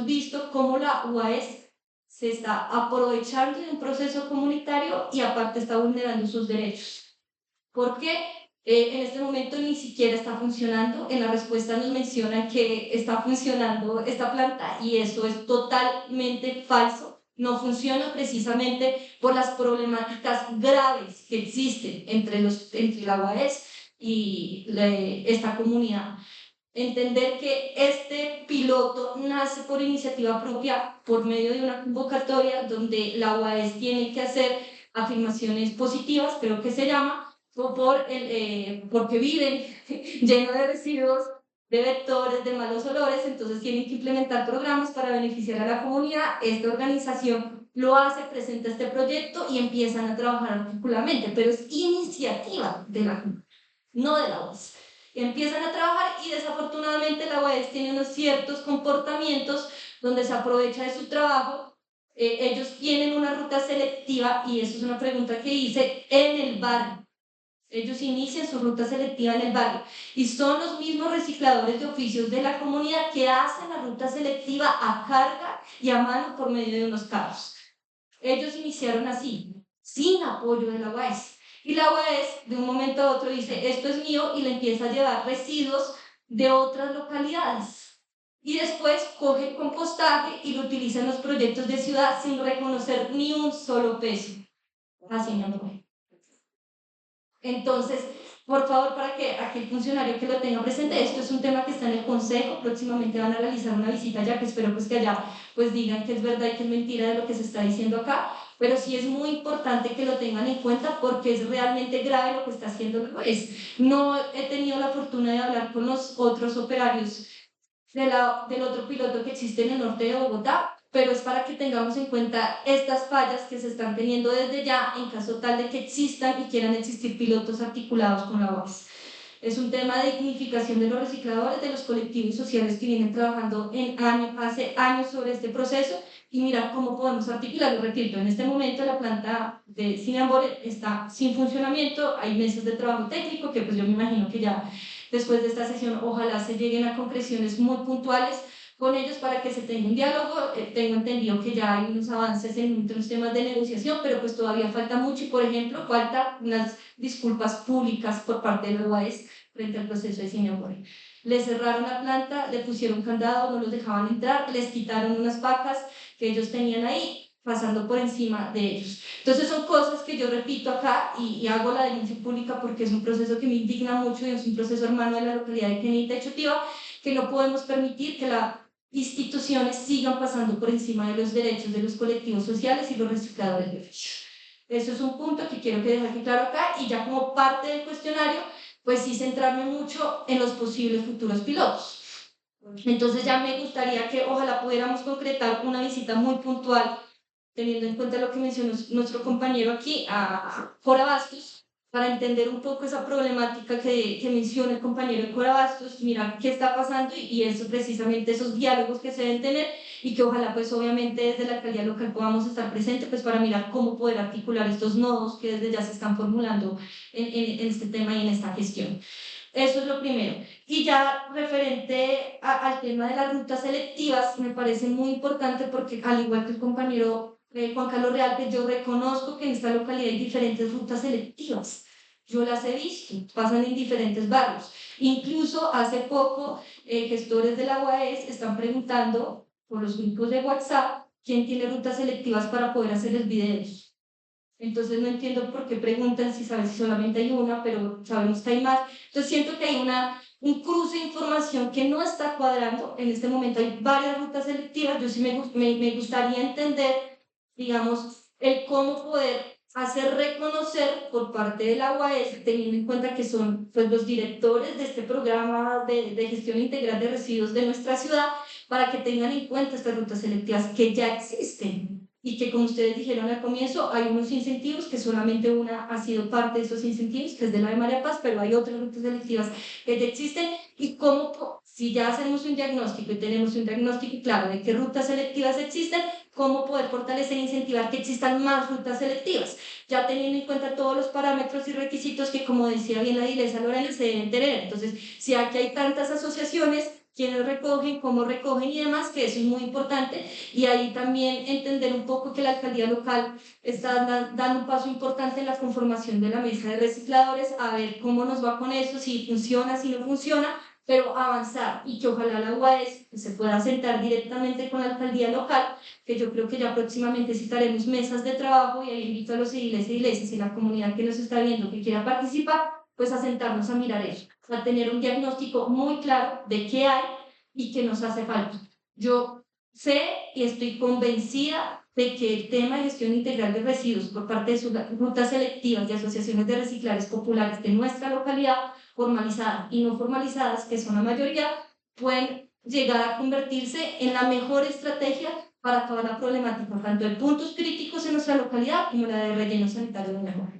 visto cómo la UAS se está aprovechando de un proceso comunitario y aparte está vulnerando sus derechos. ¿Por qué? En este momento ni siquiera está funcionando. En la respuesta nos mencionan que está funcionando esta planta y eso es totalmente falso. No funciona precisamente por las problemáticas graves que existen entre la UAS y esta comunidad. Entender que este piloto piloto nace por iniciativa propia, por medio de una convocatoria donde la UAS tiene que hacer afirmaciones positivas, creo que se llama, porque viven llenos de residuos, de vectores, de malos olores, entonces tienen que implementar programas para beneficiar a la comunidad. Esta organización lo hace, presenta este proyecto y empiezan a trabajar articuladamente, pero es iniciativa de la comunidad, no de la UAS. Empiezan a trabajar y desafortunadamente la UAS tiene unos ciertos comportamientos donde se aprovecha de su trabajo. Ellos tienen una ruta selectiva, y eso es una pregunta que hice, en el barrio. Ellos inician su ruta selectiva en el barrio y son los mismos recicladores de oficios de la comunidad que hacen la ruta selectiva a carga y a mano por medio de unos carros. Ellos iniciaron así, sin apoyo de la UAS. Y la UAS de un momento a otro dice, esto es mío, y le empieza a llevar residuos de otras localidades. Y después coge el compostaje y lo utiliza en los proyectos de ciudad sin reconocer ni un solo peso. Así no fue. Entonces, por favor, para que aquel funcionario que lo tenga presente, esto es un tema que está en el Consejo, próximamente van a realizar una visita allá, que espero pues que allá pues digan que es verdad y que es mentira de lo que se está diciendo acá, pero sí es muy importante que lo tengan en cuenta porque es realmente grave lo que está haciendo el juez. No he tenido la fortuna de hablar con los otros operarios del otro piloto que existe en el norte de Bogotá, pero es para que tengamos en cuenta estas fallas que se están teniendo desde ya en caso tal de que existan y quieran existir pilotos articulados con la UAS. Es un tema de dignificación de los recicladores, de los colectivos sociales que vienen trabajando hace años sobre este proceso y mirar cómo podemos articularlo. Repito, en este momento la planta de Cinambore está sin funcionamiento, hay meses de trabajo técnico que pues yo me imagino que ya después de esta sesión ojalá se lleguen a concreciones muy puntuales con ellos para que se tenga un diálogo. Tengo entendido que ya hay unos avances en otros temas de negociación, pero pues todavía falta mucho y, por ejemplo, falta unas disculpas públicas por parte de la UAS frente al proceso de Cinambore. Le cerraron la planta, le pusieron candado, no los dejaban entrar, les quitaron unas pacas que ellos tenían ahí, pasando por encima de ellos. Entonces son cosas que yo repito acá y hago la denuncia pública porque es un proceso que me indigna mucho y es un proceso hermano de la localidad de Kenita y Chotiva, que no podemos permitir que las instituciones sigan pasando por encima de los derechos de los colectivos sociales y los recicladores de oficio. Eso es un punto que quiero que dejar claro acá y ya como parte del cuestionario, pues sí centrarme mucho en los posibles futuros pilotos. Entonces ya me gustaría que ojalá pudiéramos concretar una visita muy puntual teniendo en cuenta lo que mencionó nuestro compañero aquí, a Corabastos, para entender un poco esa problemática que menciona el compañero de Corabastos, mirar qué está pasando y eso precisamente esos diálogos que se deben tener y que ojalá pues obviamente desde la alcaldía local podamos estar presentes pues para mirar cómo poder articular estos nodos que desde ya se están formulando en este tema y en esta gestión. Eso es lo primero. Y ya referente al tema de las rutas selectivas, me parece muy importante porque al igual que el compañero Juan Carlos Realpe, yo reconozco que en esta localidad hay diferentes rutas selectivas. Yo las he visto, pasan en diferentes barrios. Incluso hace poco, gestores de la UAS están preguntando por los grupos de WhatsApp quién tiene rutas selectivas para poder hacerles videos. Entonces no entiendo por qué preguntan si saben si solamente hay una, pero sabemos que hay más. Entonces siento que hay un cruce de información que no está cuadrando. En este momento hay varias rutas selectivas. Yo sí me gustaría entender, digamos, el cómo poder hacer reconocer por parte de la UAS, teniendo en cuenta que son pues, los directores de este programa de gestión integral de residuos de nuestra ciudad, para que tengan en cuenta estas rutas selectivas que ya existen y que, como ustedes dijeron al comienzo, hay unos incentivos que solamente una ha sido parte de esos incentivos, que es de la de María Paz, pero hay otras rutas selectivas que ya existen y cómo, si ya hacemos un diagnóstico y tenemos un diagnóstico claro de qué rutas selectivas existen, cómo poder fortalecer e incentivar que existan más rutas selectivas, ya teniendo en cuenta todos los parámetros y requisitos que, como decía bien la Dilesa Lorena, se deben tener. Entonces, si aquí hay tantas asociaciones, quiénes recogen, cómo recogen y demás, que eso es muy importante, y ahí también entender un poco que la alcaldía local está dando un paso importante en la conformación de la mesa de recicladores, a ver cómo nos va con eso, si funciona, si no funciona, pero avanzar y que ojalá la UAS se pueda sentar directamente con la alcaldía local, que yo creo que ya próximamente citaremos mesas de trabajo y ahí invito a los ediles y edilesas y la comunidad que nos está viendo que quiera participar, pues a sentarnos a mirar eso, a tener un diagnóstico muy claro de qué hay, y que nos hace falta. Yo sé y estoy convencida de que el tema de gestión integral de residuos por parte de sus rutas selectivas y asociaciones de reciclajes populares de nuestra localidad, formalizadas y no formalizadas, que son la mayoría, pueden llegar a convertirse en la mejor estrategia para acabar la problemática, tanto de puntos críticos en nuestra localidad como la de relleno sanitario de la.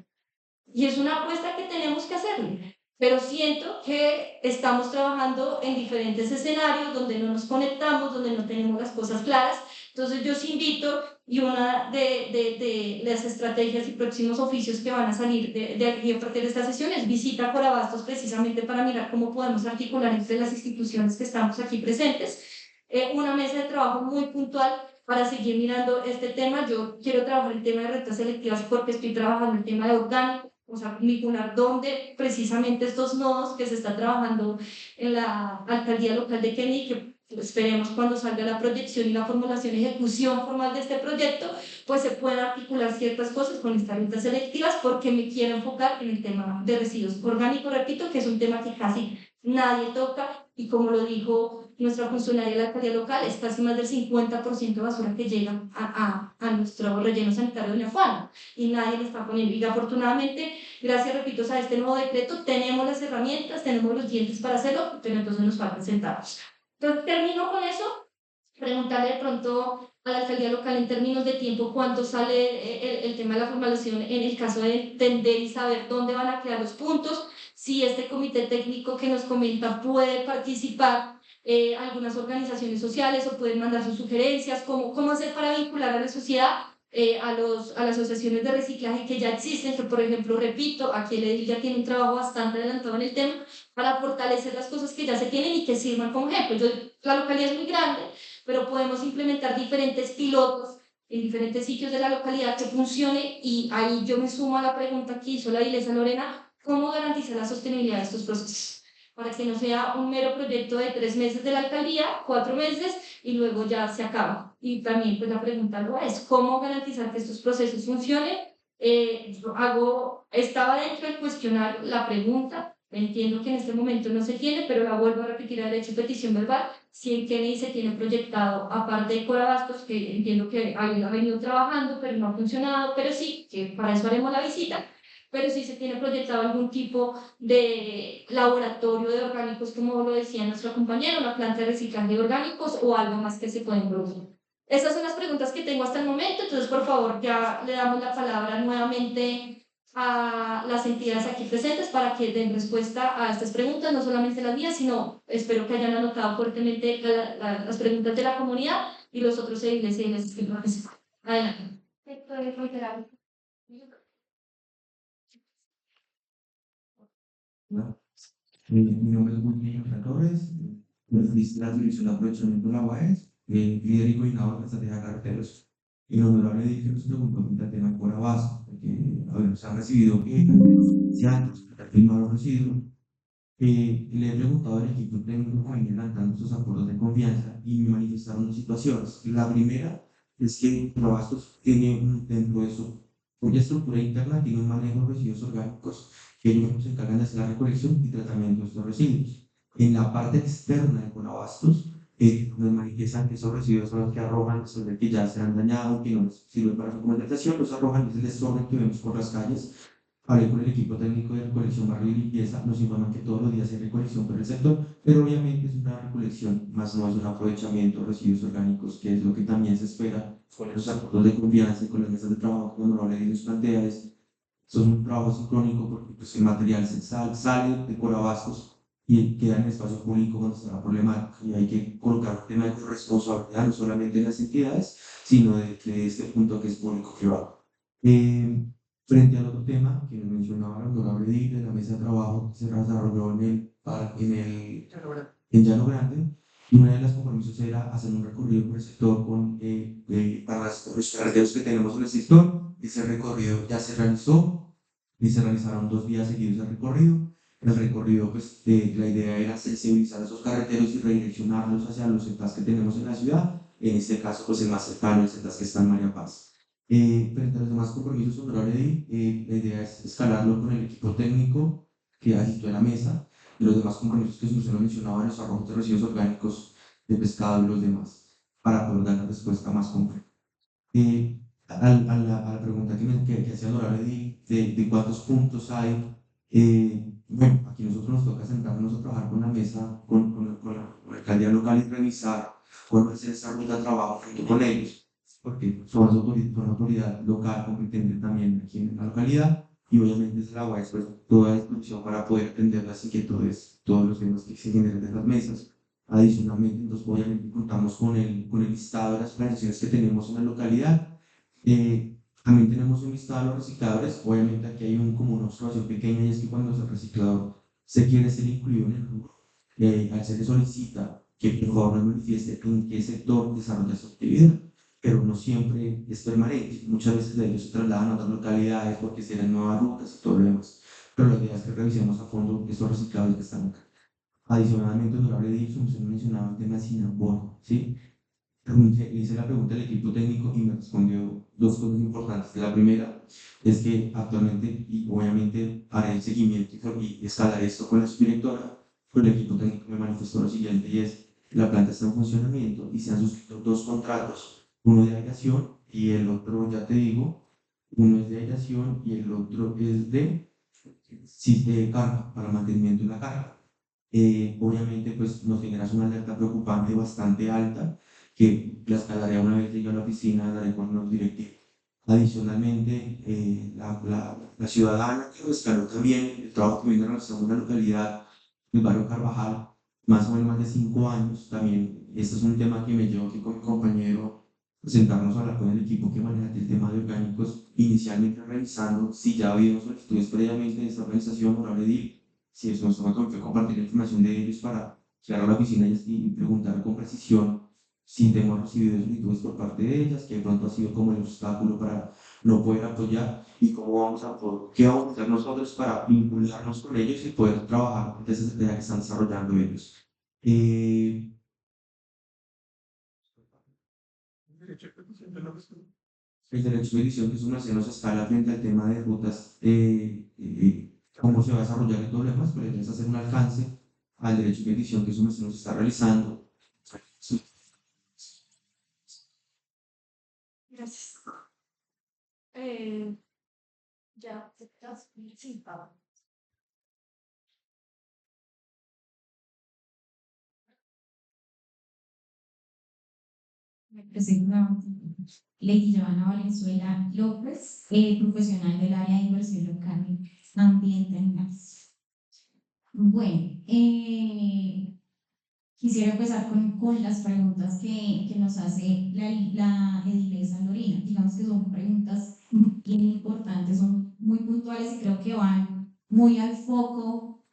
Y es una apuesta que tenemos que hacer, pero siento que estamos trabajando en diferentes escenarios donde no nos conectamos, donde no tenemos las cosas claras. Entonces yo os invito, y una de las estrategias y próximos oficios que van a salir de aquí a partir de esta sesión es visita por Abastos, precisamente para mirar cómo podemos articular entre las instituciones que estamos aquí presentes, una mesa de trabajo muy puntual para seguir mirando este tema. Yo quiero trabajar el tema de rentas selectivas porque estoy trabajando el tema de orgánico, o sea, vincular donde precisamente estos nodos que se está trabajando en la alcaldía local de Kennedy, que esperemos cuando salga la proyección y la formulación y ejecución formal de este proyecto, pues se puedan articular ciertas cosas con estas rentas selectivas, porque me quiero enfocar en el tema de residuos orgánicos, repito, que es un tema que casi nadie toca, y como lo dijo nuestra funcionaria de la alcaldía local, es casi más del 50% de basura que llega a nuestro relleno sanitario de Doña Juana, y nadie le está poniendo. Y afortunadamente, gracias, repito, a este nuevo decreto, tenemos las herramientas, tenemos los dientes para hacerlo, pero entonces nos faltan centavos. Entonces, termino con eso, preguntarle de pronto a la alcaldía local en términos de tiempo cuánto sale el tema de la formulación en el caso de entender y saber dónde van a quedar los puntos, si este comité técnico que nos comenta puede participar algunas organizaciones sociales o pueden mandar sus sugerencias, cómo hacer para vincular a la sociedad, a las asociaciones de reciclaje que ya existen, que por ejemplo, repito, aquí el edil ya tiene un trabajo bastante adelantado en el tema para fortalecer las cosas que ya se tienen y que sirvan como ejemplo. La localidad es muy grande, pero podemos implementar diferentes pilotos en diferentes sitios de la localidad que funcione, y ahí yo me sumo a la pregunta que hizo la Ilesa Lorena: ¿cómo garantizar la sostenibilidad de estos procesos? Para que no sea un mero proyecto de 3 meses de la alcaldía, 4 meses, y luego ya se acaba. Y también pues la pregunta lo es: ¿cómo garantizar que estos procesos funcionen? Estaba dentro del cuestionario la pregunta, entiendo que en este momento no se tiene, pero la vuelvo a repetir, a derecho petición verbal, si en Kennedy se tiene proyectado, aparte de Corabastos, que entiendo que ha venido trabajando, pero no ha funcionado, pero sí, que para eso haremos la visita, pero si se tiene proyectado algún tipo de laboratorio de orgánicos, como lo decía nuestro compañero, una planta de reciclaje de orgánicos o algo más que se pueden producir. Esas son las preguntas que tengo hasta el momento, entonces por favor ya le damos la palabra nuevamente a las entidades aquí presentes para que den respuesta a estas preguntas, no solamente las mías, sino espero que hayan anotado fuertemente las preguntas de la comunidad y los otros ediles y ediles que lo necesitan. Adelante. Mi nombre es William Torres, la Dirección de Aprovechamiento de la UAS, líder y coordinador de la estrategia de carreteros. El honorable dirige nos preguntó frente al tema de Corabasto, porque se han recibido carreteros que han firmado los residuos. Le he preguntado al equipo técnico que viene lanzando sus acuerdos de confianza y me manifestaron dos situaciones. La primera es que Corabastos tiene dentro de su propia estructura interna, tiene un manejo de residuos orgánicos que ellos se encargan de hacer la recolección y tratamiento de estos residuos. En la parte externa de Corabastos, nos manifiestan que esos residuos son los que arrojan, son los que ya se han dañado, que no les sirven para su comercialización, los arrojan, es el desorden que vemos por las calles. Hablé con el equipo técnico de recolección, barrio y limpieza, nos informan que todos los días hay recolección por el sector, pero obviamente es una recolección, más no es un aprovechamiento de residuos orgánicos, que es lo que también se espera con los acuerdos de confianza y con las mesas de trabajo que honorable nos plantea. Son un trabajo sincrónico porque pues, el material sale de Corabastos y queda en el espacio público cuando está la problemática, y hay que colocar un tema de responsabilidad no solamente de las entidades, sino de este punto que es público-privado. Frente al otro tema que mencionaba la honorable Edil, de la mesa de trabajo que se desarrolló en Llano Grande, y una de las compromisos era hacer un recorrido por el sector para los carreteros que tenemos en el sector. Ese recorrido ya se realizó y se realizaron 2 días seguidos de recorrido. El recorrido, pues, la idea era sensibilizar a esos carreteros y redireccionarlos hacia los centros que tenemos en la ciudad, en este caso, pues el más cercano, el centro que está en María Paz. Frente a los demás compromisos, honorable Edil, la idea es escalarlo con el equipo técnico que asistió a la mesa, y los demás compromisos que usted lo mencionaba, los arrojos de residuos orgánicos, de pescado y los demás, para poder dar la respuesta más completa. A la pregunta que hacía el honorable de cuántos puntos hay, bueno, aquí nosotros nos toca sentarnos a trabajar con la mesa, con la alcaldía local y revisar cuál va a ser esa ruta de trabajo junto con ellos, porque son autoridad local competente también aquí en la localidad, y obviamente es la UAS, pues, toda disposición para poder atender las inquietudes, todos los temas que se generan en las mesas. Adicionalmente, entonces, obviamente contamos con el listado de las organizaciones que tenemos en la localidad. También tenemos un listado de los recicladores. Obviamente aquí hay como una observación pequeña, y es que cuando el reciclador se quiere ser incluido en el rubro, al se le solicita que por favor nos manifieste en qué sector desarrolla su actividad, pero no siempre es permanente. Muchas veces de ellos se trasladan a otras localidades porque se dan nuevas rutas y todo lo demás. Pero la idea es que revisemos a fondo estos recicladores que están acá. Adicionalmente, honorable Dilson, usted mencionaba el tema de Sinapor, ¿sí? Le hice la pregunta al equipo técnico y me respondió dos cosas importantes. La primera es que actualmente, y obviamente haré el seguimiento y escalar esto con la subdirectora, pues el equipo técnico me manifestó lo siguiente, y es: la planta está en funcionamiento y se han suscrito dos contratos, uno de aireación y el otro, ya te digo, uno es de aireación y el otro es de carga, para mantenimiento de la carga. Obviamente, pues nos generas una alerta preocupante bastante alta, que la escalaré una vez llegue a la oficina, daré con los directivos. Adicionalmente, la ciudadana que lo escaló también, el trabajo que viene realizando en la localidad, el barrio Carvajal, más o menos más de 5 años, también, este es un tema que me llevo aquí con mi compañero, sentarnos a hablar con el equipo que maneja el tema de orgánicos, inicialmente revisando si ya ha habido solicitudes previamente de esta organización, honorable Edil, si es nos toma que compartir la información de ellos para llegar a la oficina y preguntar con precisión si hemos recibido solicitudes por parte de ellas, que de pronto ha sido como el obstáculo para no poder apoyar, y cómo qué vamos a hacer nosotros para vincularnos con ellos y poder trabajar desde esa estrategia que están desarrollando ellos. Eh, el derecho de edición que es una se nos escala frente al tema de rutas, cómo se va a desarrollar y todo lo demás, pero es hacer un alcance al derecho de edición que es una se nos está realizando. Gracias. Ya, sí, Pablo. Me presento Lady Joana Valenzuela López, profesional del área de inversión local, ambiente en gas. Bueno, quisiera empezar con las preguntas que nos hace la edilesa Lorena. Digamos que son preguntas bien importantes, son muy puntuales y creo que van muy al foco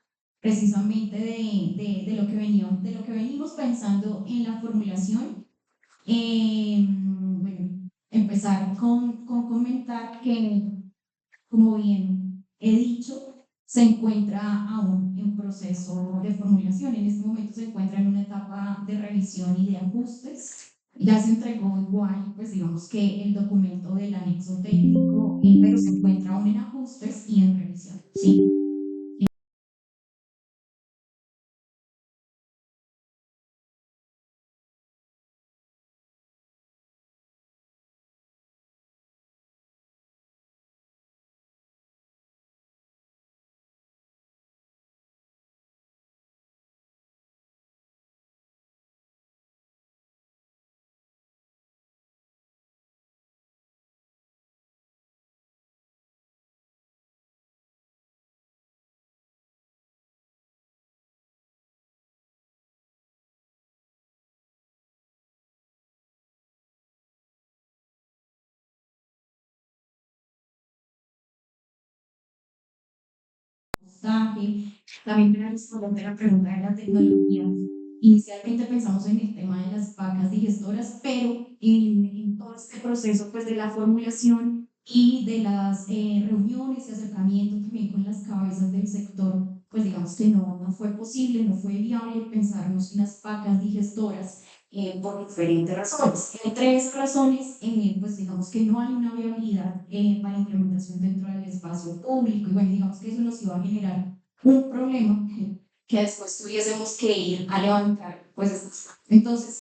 precisamente de lo que venimos pensando en la formulación. Bueno, empezar con comentar que, como bien he dicho, se encuentra aún en proceso de formulación. En este momento se encuentra en una etapa de revisión y de ajustes. Ya se entregó igual, pues digamos que el documento del anexo técnico, pero se encuentra aún en ajustes y en revisión, ¿sí? También para responder la pregunta de la tecnología. Inicialmente pensamos en el tema de las vacas digestoras, pero en todo este proceso pues, de la formulación y de las reuniones y acercamientos también con las cabezas del sector, pues digamos que no fue posible, no fue viable pensarnos en las vacas digestoras por diferentes razones. Entre esas razones, pues digamos que no hay una viabilidad para implementación dentro del espacio público, y bueno, digamos que eso nos iba a generar un problema que después tuviésemos que ir a levantar pues entonces